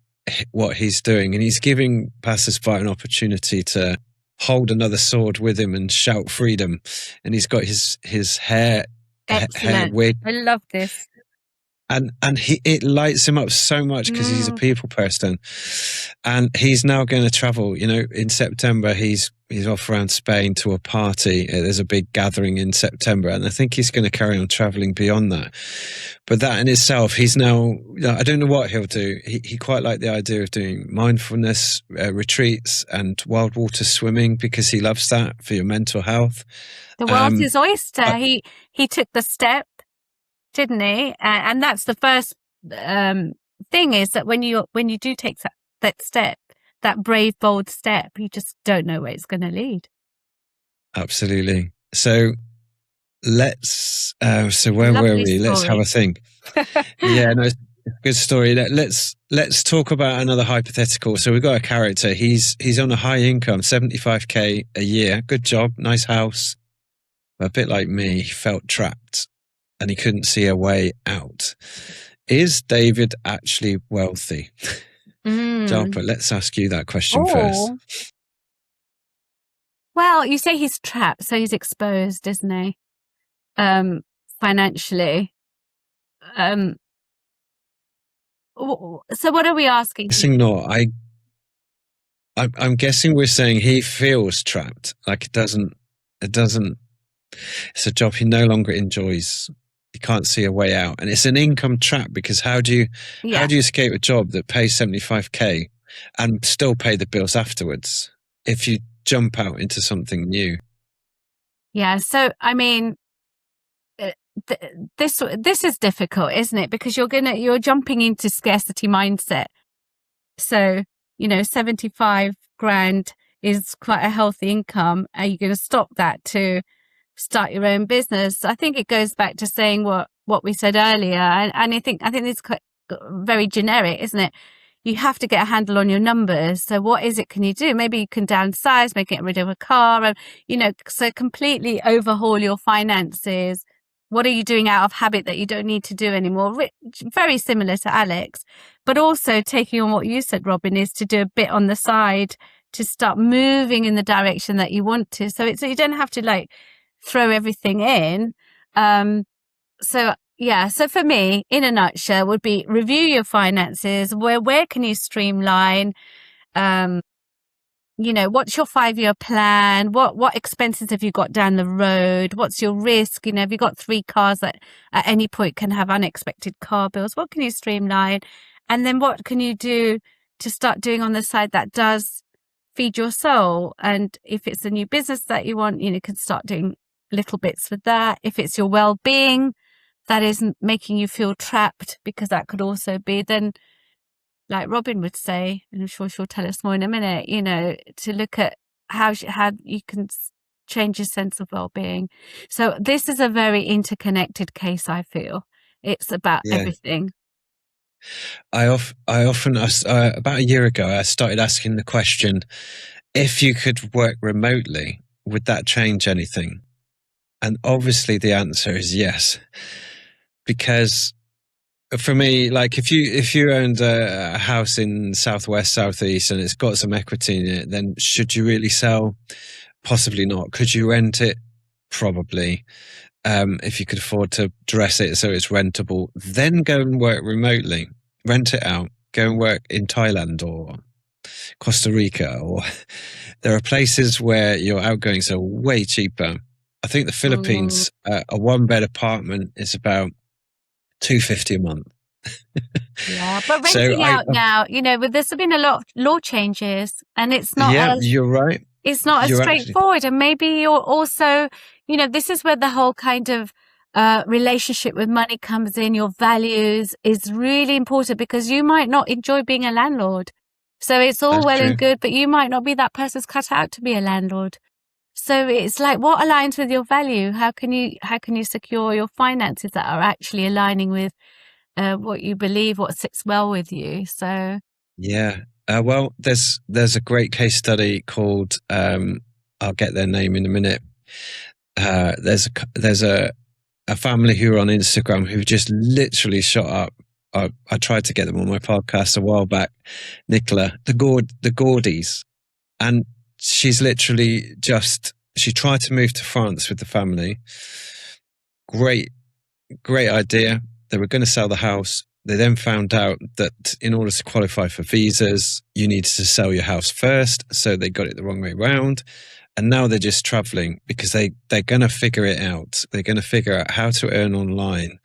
what he's doing, and he's giving passers-by an opportunity to hold another sword with him and shout freedom. And he's got his hair wig. I love this. And it lights him up so much because he's a people person, and he's now going to travel. In September, he's off around Spain to a party. There's a big gathering in September, and I think he's going to carry on traveling beyond that. But that in itself, he's now, I don't know what he'll do. He quite liked the idea of doing mindfulness retreats and wild water swimming, because he loves that for your mental health. The world's his oyster. He took the step, didn't he? And that's the first thing, is that when you do take that step, that brave, bold step, you just don't know where it's going to lead. Absolutely. So let's. So where Lovely were we? story. Let's have a think. Yeah, no, good story. Let's talk about another hypothetical. So we've got a character. He's on a high income, 75k a year. Good job, nice house. But a bit like me, he felt trapped, and he couldn't see a way out. Is David actually wealthy? Jalpa, let's ask you that question first. Well, you say he's trapped, so he's exposed, isn't he? Financially. So what are we asking? Guessing not. I'm guessing we're saying he feels trapped. Like it doesn't. It's a job he no longer enjoys. He can't see a way out, and it's an income trap, because how do you escape a job that pays 75k and still pay the bills afterwards if you jump out into something new? Yeah. So I mean, this is difficult, isn't it? Because you're jumping into scarcity mindset. So 75 grand is quite a healthy income. Are you going to stop that to start your own business? I think it goes back to saying what we said earlier, and I think it's quite very generic, isn't it? You have to get a handle on your numbers. So what is it can you do? Maybe you can downsize, maybe get rid of a car, and so completely overhaul your finances. What are you doing out of habit that you don't need to do anymore? Very similar to Alex, but also taking on what you said, Robyn, is to do a bit on the side to start moving in the direction that you want to. So you don't have to throw everything in. So for me, in a nutshell, would be review your finances. Where can you streamline? What's your 5-year plan? What expenses have you got down the road? What's your risk? Have you got 3 cars that at any point can have unexpected car bills? What can you streamline? And then what can you do to start doing on the side that does feed your soul? And if it's a new business that you want, you can start doing little bits with that. If it's your well-being that isn't making you feel trapped, because that could also be, then like Robyn would say, and I'm sure she'll tell us more in a minute, to look at how you can change your sense of well-being. So this is a very interconnected case, I feel. It's about everything. I often ask, about a year ago, I started asking the question, if you could work remotely, would that change anything? And obviously the answer is yes. Because for me, if you owned a house in southwest, southeast, and it's got some equity in it, then should you really sell? Possibly not. Could you rent it? Probably. If you could afford to dress it so it's rentable, then go and work remotely. Rent it out. Go and work in Thailand or Costa Rica, or there are places where your outgoings are way cheaper. I think the Philippines, a 1-bed apartment is about $250 a month. Yeah, but renting out now, there's been a lot of law changes, and it's not. Yeah, you're right. It's not as straightforward, and maybe you're also, this is where the whole kind of relationship with money comes in. Your values is really important, because you might not enjoy being a landlord. So it's all well and good, but you might not be that person's cut out to be a landlord. So it's like, what aligns with your value? How can you secure your finances that are actually aligning with what you believe, what sits well with you? So Yeah. Well, there's a great case study called I'll get their name in a minute. There's a family who are on Instagram who just literally shot up. I tried to get them on my podcast a while back. Nicola, the Gordis, and she's literally she tried to move to France with the family. Great idea. They were going to sell the house. They then found out that in order to qualify for visas, you needed to sell your house first. So they got it the wrong way round. And now they're just traveling because they're going to figure it out. They're going to figure out how to earn online.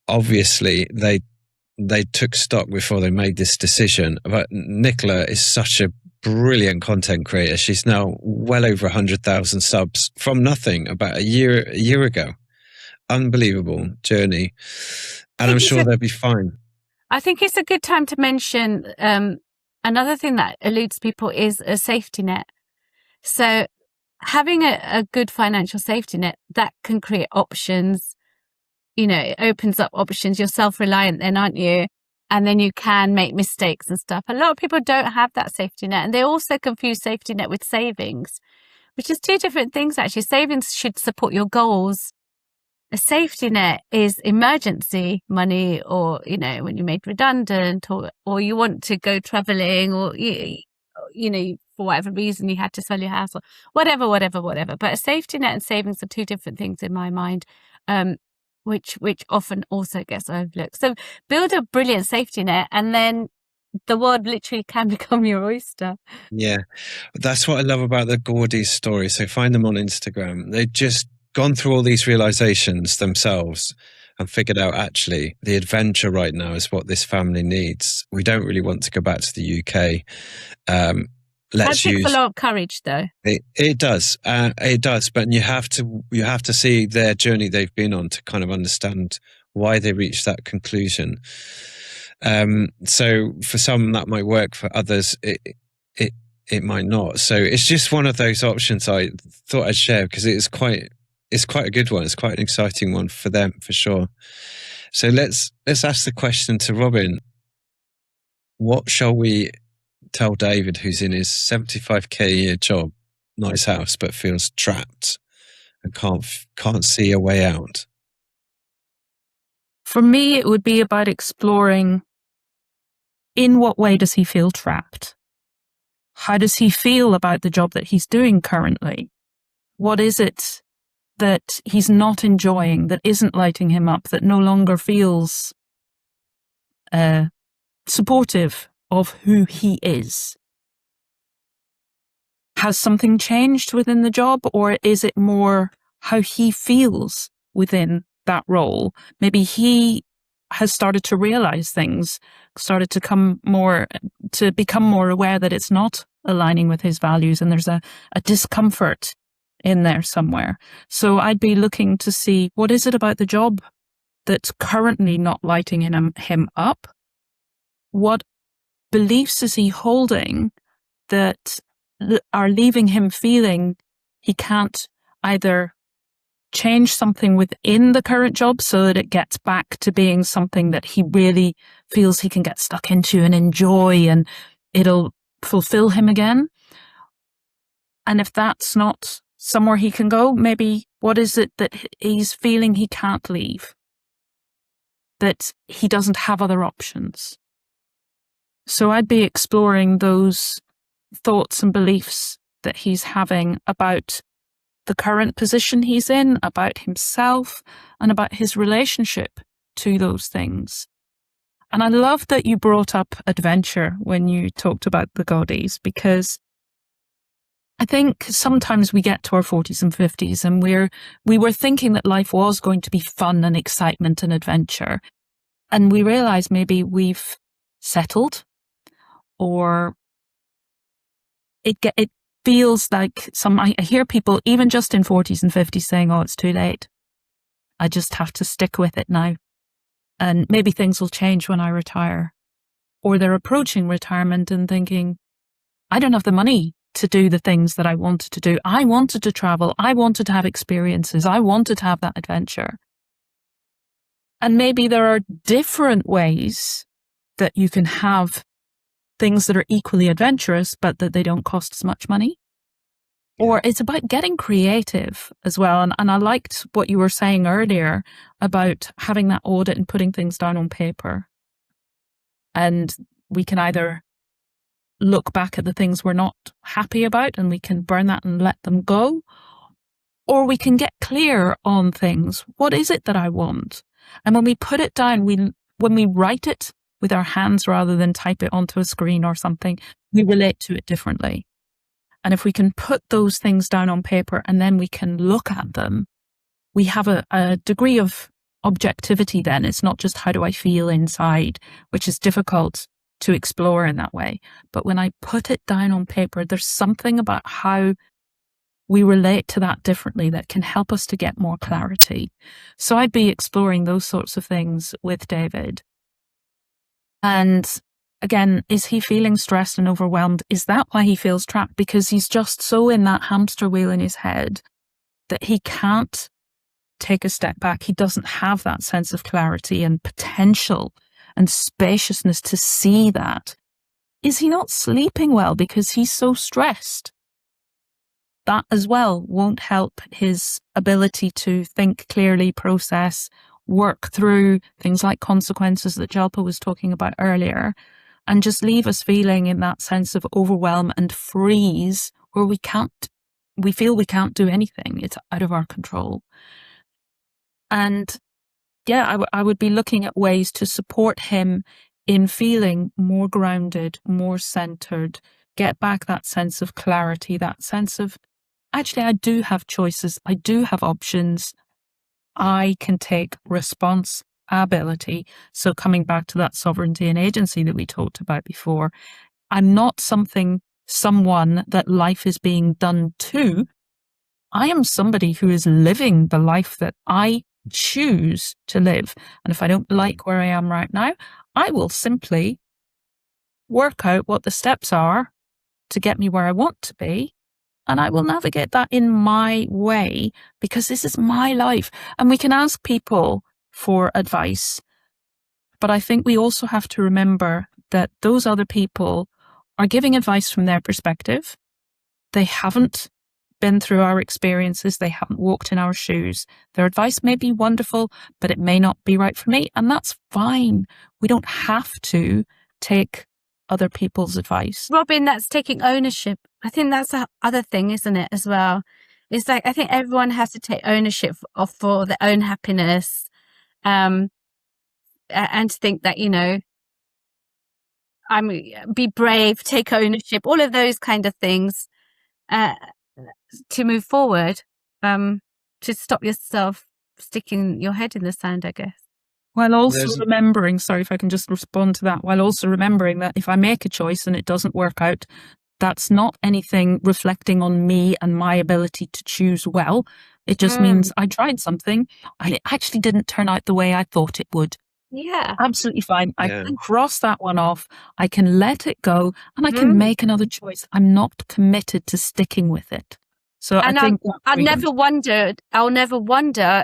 Obviously, they took stock before they made this decision. But Nicola is such a brilliant content creator. She's now well over 100,000 subs from nothing about a year ago. Unbelievable journey. And I'm sure they'll be fine. I think it's a good time to mention another thing that eludes people is a safety net. So having a good financial safety net, that can create options. You know, it opens up options. You're self-reliant then, aren't you? And then you can make mistakes and stuff. A lot of people don't have that safety net, and they also confuse safety net with savings, which is two different things actually. Savings should support your goals. A safety net is emergency money, or, you know, when you're made redundant, or you want to go traveling, or, you know, for whatever reason you had to sell your house, or whatever. But a safety net and savings are two different things in my mind, which often also gets overlooked. So build a brilliant safety net, and then the world literally can become your oyster. Yeah, that's what I love about the Gordis story. So find them on Instagram. They just gone through all these realizations themselves and figured out actually the adventure right now is what this family needs. We don't really want to go back to the UK. That takes a lot of courage, though. It does. But you have to see their journey they've been on to kind of understand why they reached that conclusion. So for some that might work, for others it might not. So it's just one of those options I thought I'd share because it's quite a good one. It's quite an exciting one for them, for sure. So let's ask the question to Robyn. What shall we tell David, who's in his 75k a year job, nice house, but feels trapped and can't see a way out? For me, it would be about exploring, in what way does he feel trapped? How does he feel about the job that he's doing currently? What is it that he's not enjoying, that isn't lighting him up, that no longer feels supportive of who he is? Has something changed within the job, or is it more how he feels within that role? Maybe he has started to realize things, started to become more aware that it's not aligning with his values, and there's a discomfort in there somewhere. So I'd be looking to see, what is it about the job that's currently not lighting him up? What beliefs is he holding that are leaving him feeling he can't either change something within the current job so that it gets back to being something that he really feels he can get stuck into and enjoy and it'll fulfill him again? And if that's not somewhere he can go, maybe what is it that he's feeling he can't leave? That he doesn't have other options? So I'd be exploring those thoughts and beliefs that he's having about the current position he's in, about himself, and about his relationship to those things. And I love that you brought up adventure when you talked about the Gordis, because I think sometimes we get to our 40s and 50s and we were thinking that life was going to be fun and excitement and adventure. And we realize maybe we've settled, or it feels like I hear people even just in 40s and 50s saying, oh, it's too late. I just have to stick with it now. And maybe things will change when I retire. Or they're approaching retirement and thinking, I don't have the money to do the things that I wanted to do. I wanted to travel. I wanted to have experiences. I wanted to have that adventure. And maybe there are different ways that you can have things that are equally adventurous, but that they don't cost as much money. Or it's about getting creative as well. And I liked what you were saying earlier about having that audit and putting things down on paper. And we can either look back at the things we're not happy about and we can burn that and let them go. Or we can get clear on things. What is it that I want? And when we put it down, when we write it with our hands rather than type it onto a screen or something, we relate to it differently. And if we can put those things down on paper and then we can look at them, we have a degree of objectivity then. It's not just how do I feel inside, which is difficult to explore in that way. But when I put it down on paper, there's something about how we relate to that differently that can help us to get more clarity. So I'd be exploring those sorts of things with David. And again, is he feeling stressed and overwhelmed? Is that why he feels trapped? Because he's just so in that hamster wheel in his head that he can't take a step back. He doesn't have that sense of clarity and potential and spaciousness to see that. Is he not sleeping well because he's so stressed? That as well won't help his ability to think clearly, process, work through things like consequences that Jalpa was talking about earlier, and just leave us feeling in that sense of overwhelm and freeze where we feel we can't do anything. It's out of our control. And yeah, I would be looking at ways to support him in feeling more grounded, more centered, get back that sense of clarity, that sense of, actually, I do have choices. I do have options. I can take responsibility. So coming back to that sovereignty and agency that we talked about before, I'm not someone that life is being done to. I am somebody who is living the life that I choose to live. And if I don't like where I am right now, I will simply work out what the steps are to get me where I want to be. And I will navigate that in my way because this is my life. And we can ask people for advice. But I think we also have to remember that those other people are giving advice from their perspective. They haven't been through our experiences. They haven't walked in our shoes. Their advice may be wonderful, but it may not be right for me. And that's fine. We don't have to take other people's advice. Robyn, that's taking ownership. I think that's the other thing, isn't it, as well? It's like, I think everyone has to take ownership for their own happiness, and think that, be brave, take ownership, all of those kind of things, to move forward, to stop yourself sticking your head in the sand, I guess. While also remembering, sorry if I can just respond to that, while also remembering that if I make a choice and it doesn't work out, that's not anything reflecting on me and my ability to choose well. It just means I tried something and it actually didn't turn out the way I thought it would. Yeah. Absolutely fine. I can cross that one off. I can let it go and I can make another choice. I'm not committed to sticking with it. So I think I'll never wonder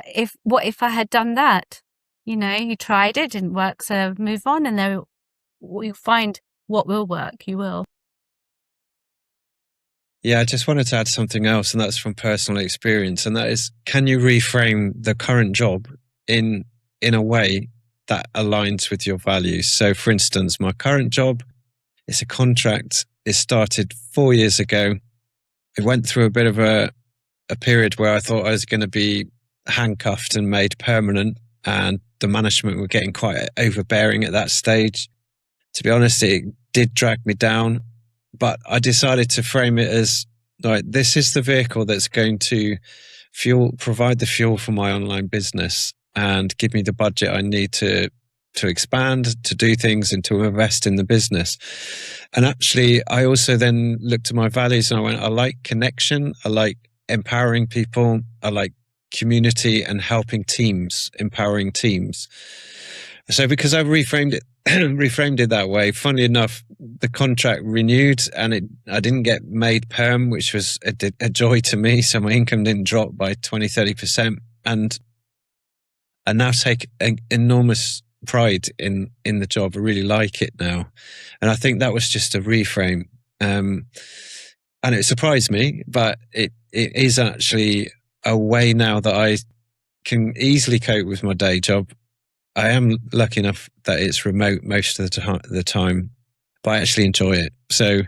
if I had done that. You tried it, didn't work, so move on, and then you find what will work. You will. Yeah, I just wanted to add something else, and that's from personal experience, and that is, can you reframe the current job in a way that aligns with your values? So, for instance, my current job is a contract. It started 4 years ago. It went through a bit of a period where I thought I was going to be handcuffed and made permanent, and the management were getting quite overbearing at that stage. To be honest, it did drag me down, but I decided to frame it as, like, this is the vehicle that's going to provide the fuel for my online business and give me the budget I need to expand, to do things and to invest in the business. And actually, I also then looked at my values and I went, I like connection. I like empowering people. I like community and helping teams, empowering teams. So because I reframed it that way, funnily enough, the contract renewed, and I didn't get made perm, which was a joy to me. So my income didn't drop by 20-30%. And I now take an enormous pride in the job. I really like it now. And I think that was just a reframe. And it surprised me, but it is actually a way now that I can easily cope with my day job. I am lucky enough that it's remote most of the time, but I actually enjoy it. So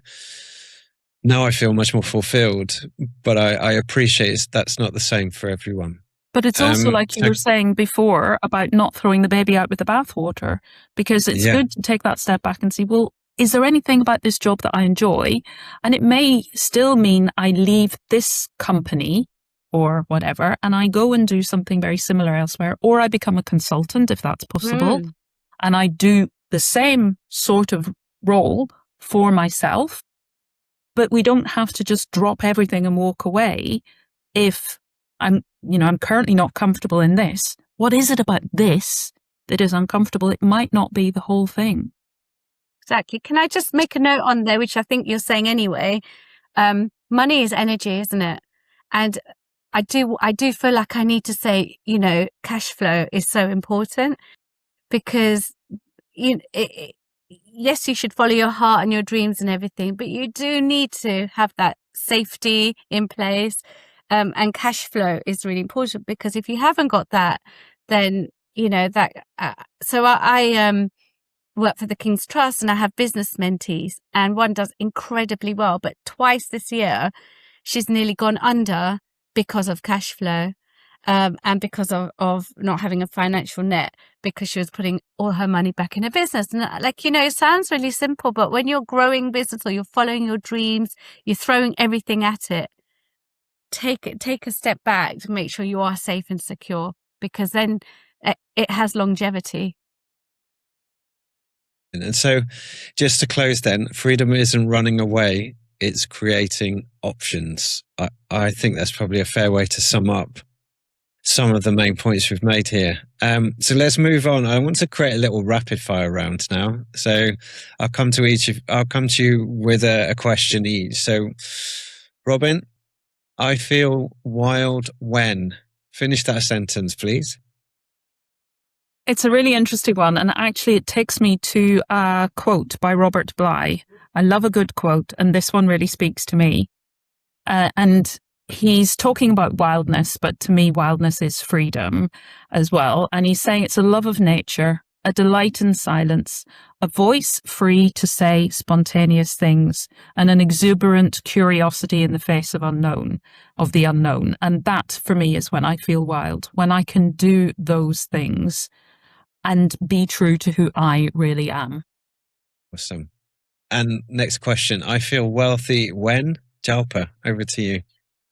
now I feel much more fulfilled, but I appreciate that's not the same for everyone. But it's also like you were saying before about not throwing the baby out with the bathwater, because it's good to take that step back and see, well, is there anything about this job that I enjoy? And it may still mean I leave this company or whatever, and I go and do something very similar elsewhere, or I become a consultant if that's possible, and I do the same sort of role for myself. But we don't have to just drop everything and walk away if I'm currently not comfortable in this. What is it about this that is uncomfortable? It might not be the whole thing. Exactly. Can I just make a note on there, which I think you're saying anyway? Money is energy, isn't it? And I do feel like I need to say, cash flow is so important, because yes, you should follow your heart and your dreams and everything, but you do need to have that safety in place. And cash flow is really important, because if you haven't got that, then, so I work for the King's Trust, and I have business mentees, and one does incredibly well, but twice this year, she's nearly gone under because of cash flow, and because of not having a financial net, because she was putting all her money back in her business. And it sounds really simple, but when you're growing business or you're following your dreams, you're throwing everything at it, take a step back to make sure you are safe and secure, because then it has longevity. And so just to close then, freedom isn't running away, it's creating options. I think that's probably a fair way to sum up some of the main points we've made here. So let's move on. I want to create a little rapid fire round now. So I'll come to you with a question each. So Robyn, I feel wild when. Finish that sentence, please. It's a really interesting one, and actually it takes me to a quote by Robert Bly. I love a good quote, and this one really speaks to me. And he's talking about wildness, but to me, wildness is freedom as well. And he's saying it's a love of nature, a delight in silence, a voice free to say spontaneous things, and an exuberant curiosity in the face of the unknown. And that, for me, is when I feel wild, when I can do those things and be true to who I really am. Awesome. And next question. I feel wealthy when? Jalpa, over to you.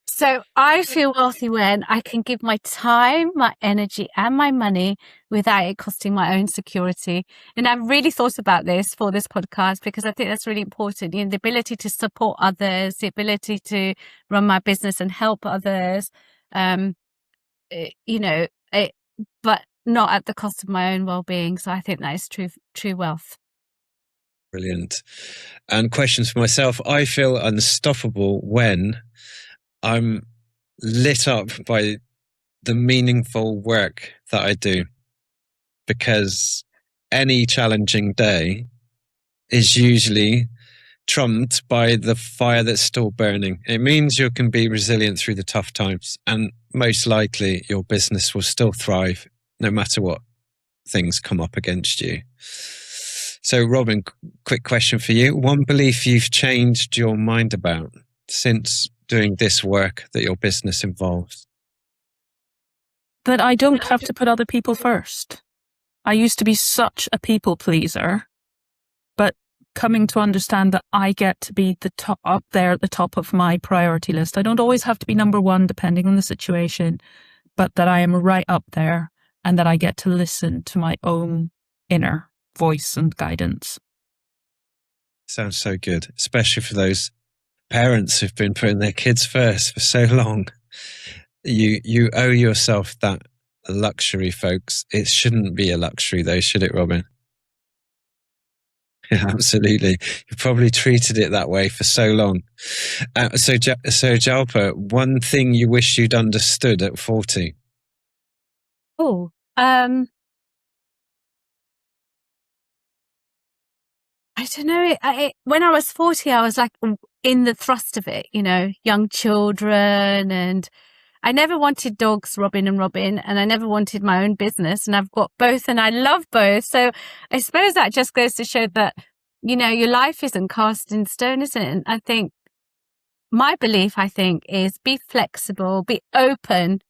So I feel wealthy when I can give my time, my energy, and my money without it costing my own security. And I've really thought about this for this podcast, because I think that's really important. The ability to support others, the ability to run my business and help others, but not at the cost of my own well-being. So I think that is true wealth. Brilliant. And questions for myself. I feel unstoppable when I'm lit up by the meaningful work that I do, because any challenging day is usually trumped by the fire that's still burning. It means you can be resilient through the tough times, and most likely your business will still thrive no matter what things come up against you. So Robyn, quick question for you. One belief you've changed your mind about since doing this work that your business involves? That I don't have to put other people first. I used to be such a people pleaser, but coming to understand that I get to be up there at the top of my priority list. I don't always have to be number one depending on the situation, but that I am right up there, and that I get to listen to my own inner voice and guidance. Sounds so good, especially for those parents who've been putting their kids first for so long. You owe yourself that luxury, folks. It shouldn't be a luxury though, should it, Robyn? Absolutely. You probably treated it that way for so long. So Jalpa, one thing you wish you'd understood at 40? Oh, I don't know. When I was 40, I was like in the thrust of it, young children, and I never wanted dogs, Robyn and Robyn, and I never wanted my own business, and I've got both and I love both. So I suppose that just goes to show that, your life isn't cast in stone, isn't it? And I think my belief, is be flexible, be open,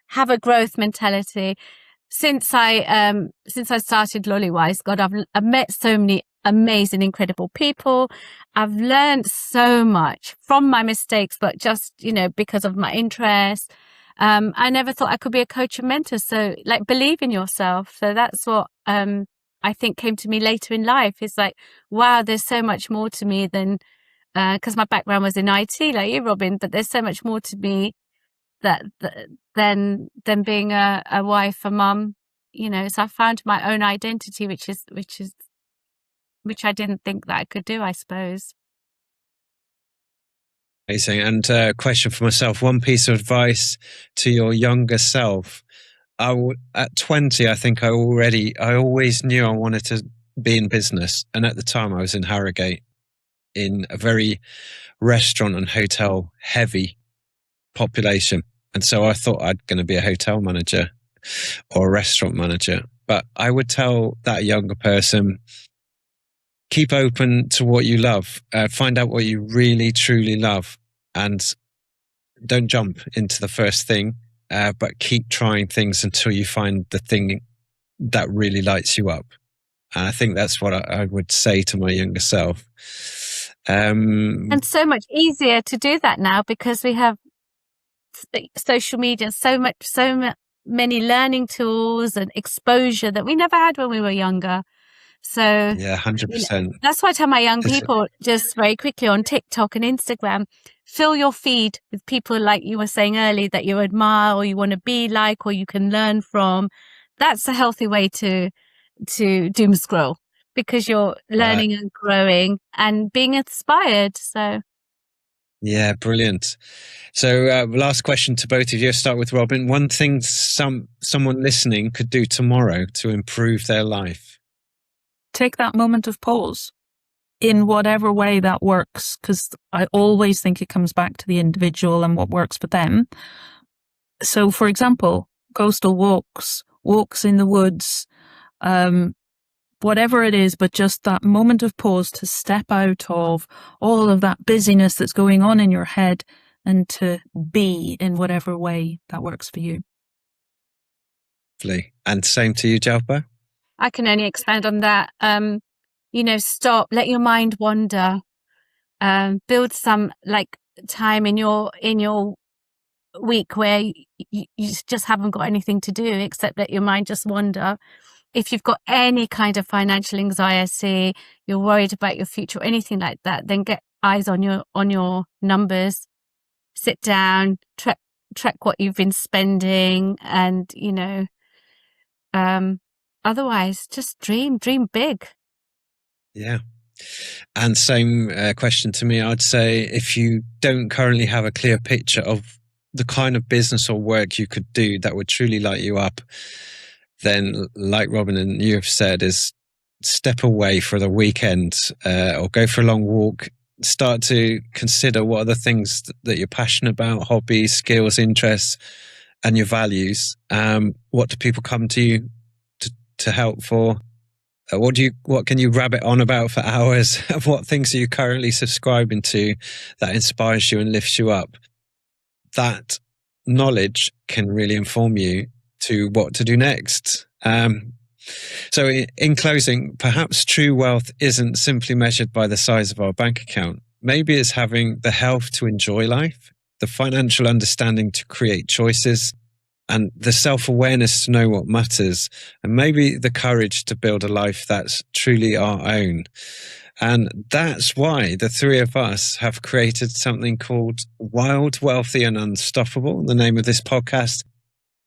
have a growth mentality. Since I started Lollywise, God, I've met so many amazing, incredible people. I've learned so much from my mistakes, but just, because of my interest. I never thought I could be a coach and mentor. So like, believe in yourself. So that's what, I think came to me later in life. It's like, wow, there's so much more to me than, cause my background was in IT like you, Robyn, but there's so much more to me than being a wife, a mum, so I found my own identity, which I didn't think that I could do, I suppose. Amazing. And a question for myself, one piece of advice to your younger self. At 20, I think I always knew I wanted to be in business. And at the time I was in Harrogate in a very restaurant and hotel heavy population. And so I thought I'd going to be a hotel manager or a restaurant manager. But I would tell that younger person, keep open to what you love, find out what you really, truly love, and don't jump into the first thing, but keep trying things until you find the thing that really lights you up. And I think that's what I would say to my younger self. And so much easier to do that now because we have social media, so many learning tools and exposure that we never had when we were younger. So yeah, 100%. That's why I tell my young people just very quickly on TikTok and Instagram, fill your feed with people like you were saying earlier that you admire or you want to be like or you can learn from. That's a healthy way to doom scroll because you're learning and growing and being inspired. So yeah, brilliant. So last question to both of you. I'll start with Robyn. One thing someone listening could do tomorrow to improve their life. Take that moment of pause in whatever way that works, because I always think it comes back to the individual and what works for them. So, for example, coastal walks in the woods, whatever it is, but just that moment of pause to step out of all of that busyness that's going on in your head and to be in whatever way that works for you. And same to you, Jalpa? I can only expand on that. Stop, let your mind wander, build some time in your week where you just haven't got anything to do except let your mind just wander. If you've got any kind of financial anxiety, you're worried about your future or anything like that, then get eyes on your numbers, sit down, track what you've been spending, and otherwise just dream big. Yeah. And same question to me. I'd say if you don't currently have a clear picture of the kind of business or work you could do that would truly light you up, then like Robyn and you have said, is step away for the weekend or go for a long walk. Start to consider what are the things that you're passionate about, hobbies, skills, interests, and your values. What do people come to you to help for? What can you rabbit on about for hours? What things are you currently subscribing to that inspires you and lifts you up? That knowledge can really inform you to what to do next. So in closing, perhaps true wealth isn't simply measured by the size of our bank account. Maybe it's having the health to enjoy life, the financial understanding to create choices, and the self-awareness to know what matters, and maybe the courage to build a life that's truly our own. And that's why the three of us have created something called Wild, Wealthy and Unstoppable, the name of this podcast.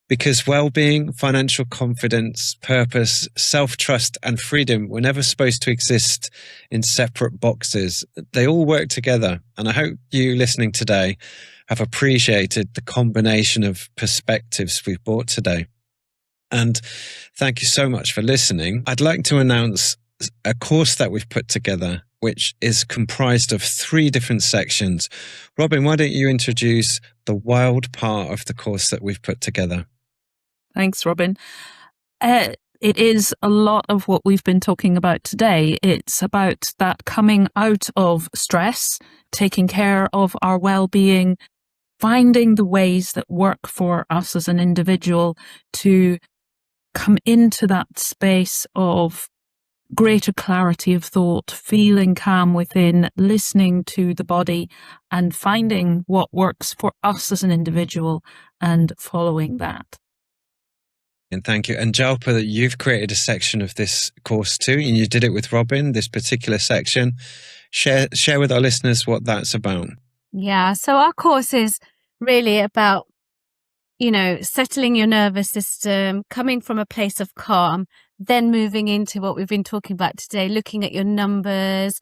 Because well-being, financial confidence, purpose, self-trust, and freedom were never supposed to exist in separate boxes. They all work together. And I hope you listening today have appreciated the combination of perspectives we've brought today. And thank you so much for listening. I'd like to announce a course that we've put together, which is comprised of 3 different sections. Robyn, why don't you introduce the W.I.L.D part of the course that we've put together? Thanks, Robyn. It is a lot of what we've been talking about today. It's about that coming out of stress, taking care of our well-being, finding the ways that work for us as an individual to come into that space of greater clarity of thought, feeling calm within, listening to the body, and finding what works for us as an individual and following that. And thank you. And Jalpa, you've created a section of this course too, and you did it with Robyn, this particular section. Share with our listeners what that's about. Yeah, so our course is really about, settling your nervous system, coming from a place of calm, then moving into what we've been talking about today, looking at your numbers,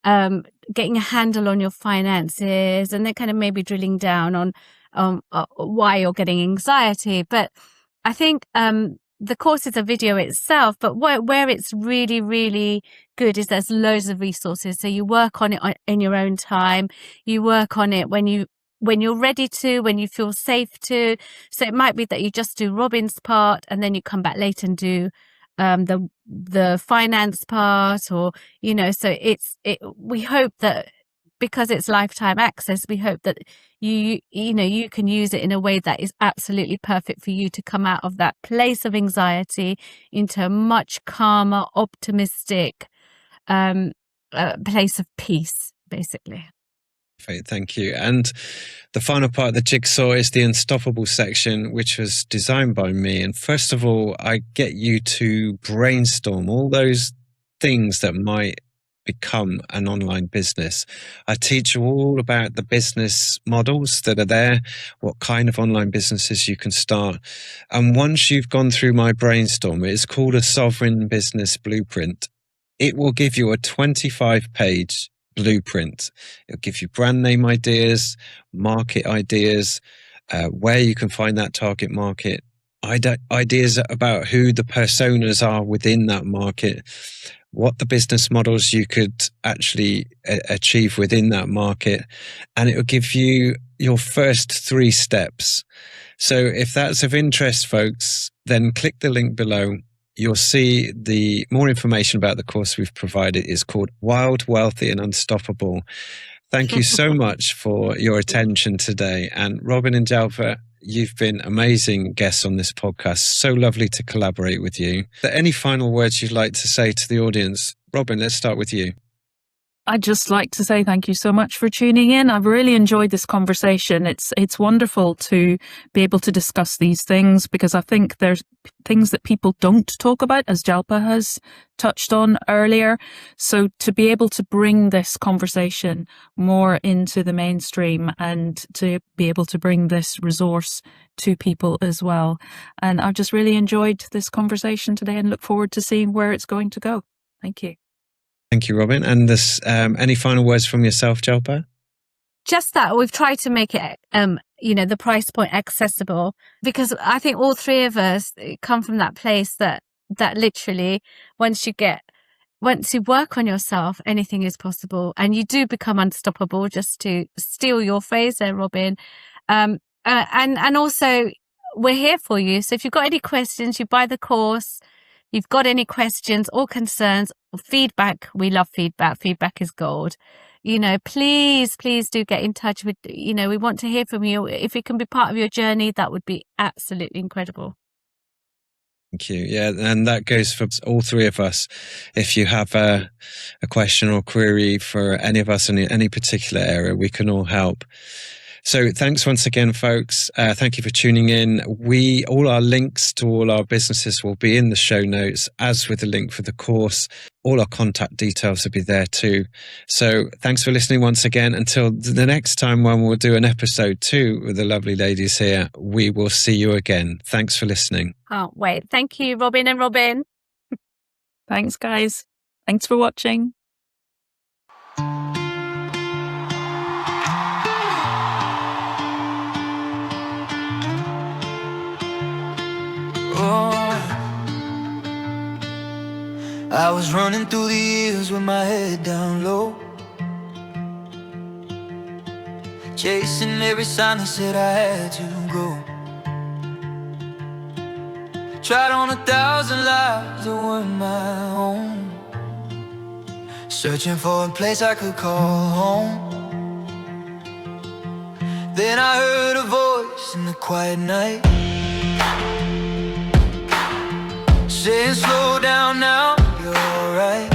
getting a handle on your finances, and then kind of maybe drilling down on why you're getting anxiety. But I think the course is a video itself, but where it's really, really good is there's loads of resources. So you work on it in your own time. You work on it when you're ready to, when you feel safe to. So it might be that you just do Robyn's part and then you come back later and do the finance part, or so we hope that because it's lifetime access, we hope that you can use it in a way that is absolutely perfect for you to come out of that place of anxiety into a much calmer, optimistic place of peace, basically. Thank you. And the final part of the jigsaw is the unstoppable section, which was designed by me. And first of all, I get you to brainstorm all those things that might become an online business. I teach you all about the business models that are there, what kind of online businesses you can start. And once you've gone through my brainstorm, it's called a sovereign business blueprint. It will give you a 25-page blueprint. It'll give you brand name ideas, market ideas, where you can find that target market, ideas about who the personas are within that market, what the business models you could actually achieve within that market, and it will give you your first 3 steps. So if that's of interest, folks, then click the link below. You'll see the more information about the course we've provided. Is called W.I.L.D, Wealthy and Unstoppable. Thank you so much for your attention today. And Robyn and Jalpa, you've been amazing guests on this podcast. So lovely to collaborate with you. Are there any final words you'd like to say to the audience? Robyn, let's start with you. I'd just like to say thank you so much for tuning in. I've really enjoyed this conversation. It's wonderful to be able to discuss these things, because I think there's things that people don't talk about, as Jalpa has touched on earlier. So to be able to bring this conversation more into the mainstream and to be able to bring this resource to people as well. And I've just really enjoyed this conversation today and look forward to seeing where it's going to go. Thank you. Thank you, Robyn. And this, any final words from yourself, Jalpa? Just that we've tried to make it, the price point accessible, because I think all 3 of us come from that place that literally once you work on yourself, anything is possible, and you do become unstoppable, just to steal your phrase there, Robyn. And also we're here for you. So if you've got any questions, you buy the course. You've got any questions or concerns or feedback, we love feedback. Feedback is gold. Please do get in touch with, we want to hear from you. If it can be part of your journey, that would be absolutely incredible. Thank you. Yeah, and that goes for all 3 of us. If you have a question or query for any of us in any particular area, we can all help. So thanks once again, folks. Thank you for tuning in. All our links to all our businesses will be in the show notes, as with the link for the course. All our contact details will be there too. So thanks for listening once again. Until the next time when we'll do an episode 2 with the lovely ladies here, we will see you again. Thanks for listening. Can't wait. Thank you, Robyn and Robyn. Thanks, guys. Thanks for watching. I was running through the years with my head down low, chasing every sign that said I had to go. Tried on 1,000 lives that weren't my own, searching for a place I could call home. Then I heard a voice in the quiet night saying, slow down now, you're alright.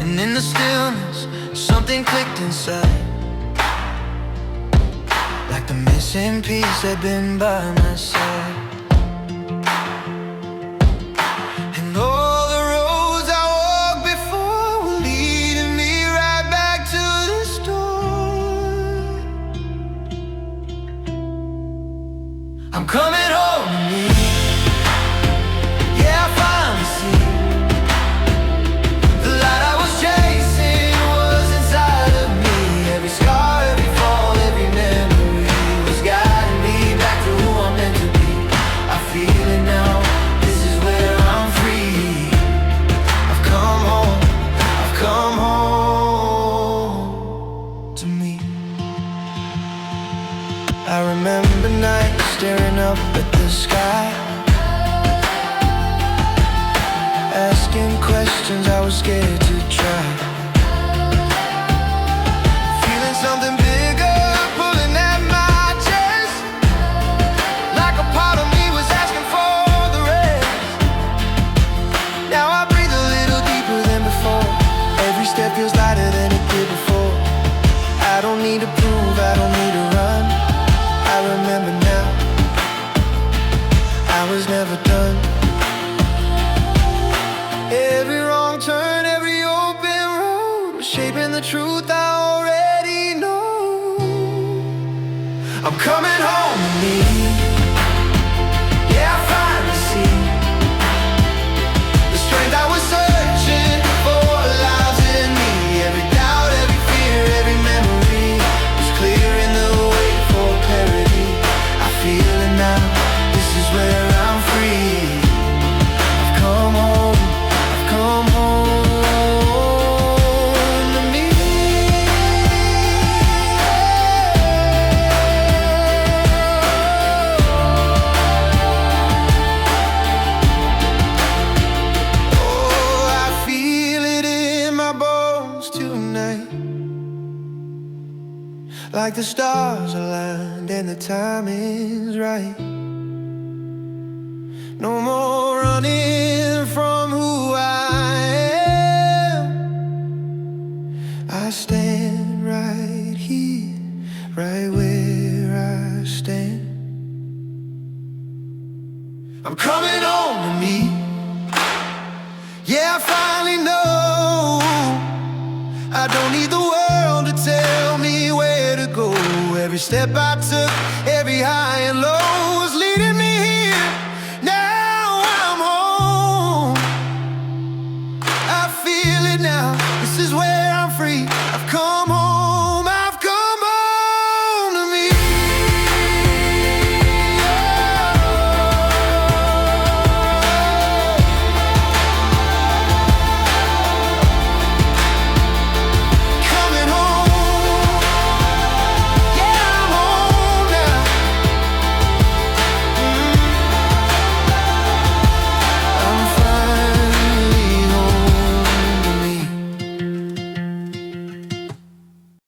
And in the stillness, something clicked inside, like the missing piece had been by my side. And all the roads I walked before were leading me right back to this door. I'm coming home to me. Yeah, I finally see the light I was chasing was inside of me. Every scar, every fall, every memory was guiding me back to who I'm meant to be. I feel it now, this is where I'm free. I've come home to me. I remember nights staring up at the sky, asking questions I was scared to try, feeling something bigger pulling at my chest, like a part of me was asking for the rest. Now I breathe a little deeper than before. Every step feels lighter than it did before. I don't need to prove, I don't need to run. I remember now, I was never done. Every wrong turn, every open road was shaping the truth I already know. I'm coming home to me. Yeah, I finally see the strength I was searching for lies in me. Every doubt, every fear, every memory was clearing the way for clarity. I feel it now, this is where I'm free. I've come home, come home to me. Oh, I feel it in my bones tonight, like the stars aligned and the time is right. No more running from who I am. I stand right here, right where I stand. I'm coming home to me. Yeah, I finally know I don't need the world to tell me where to go. Every step I took, every high and low,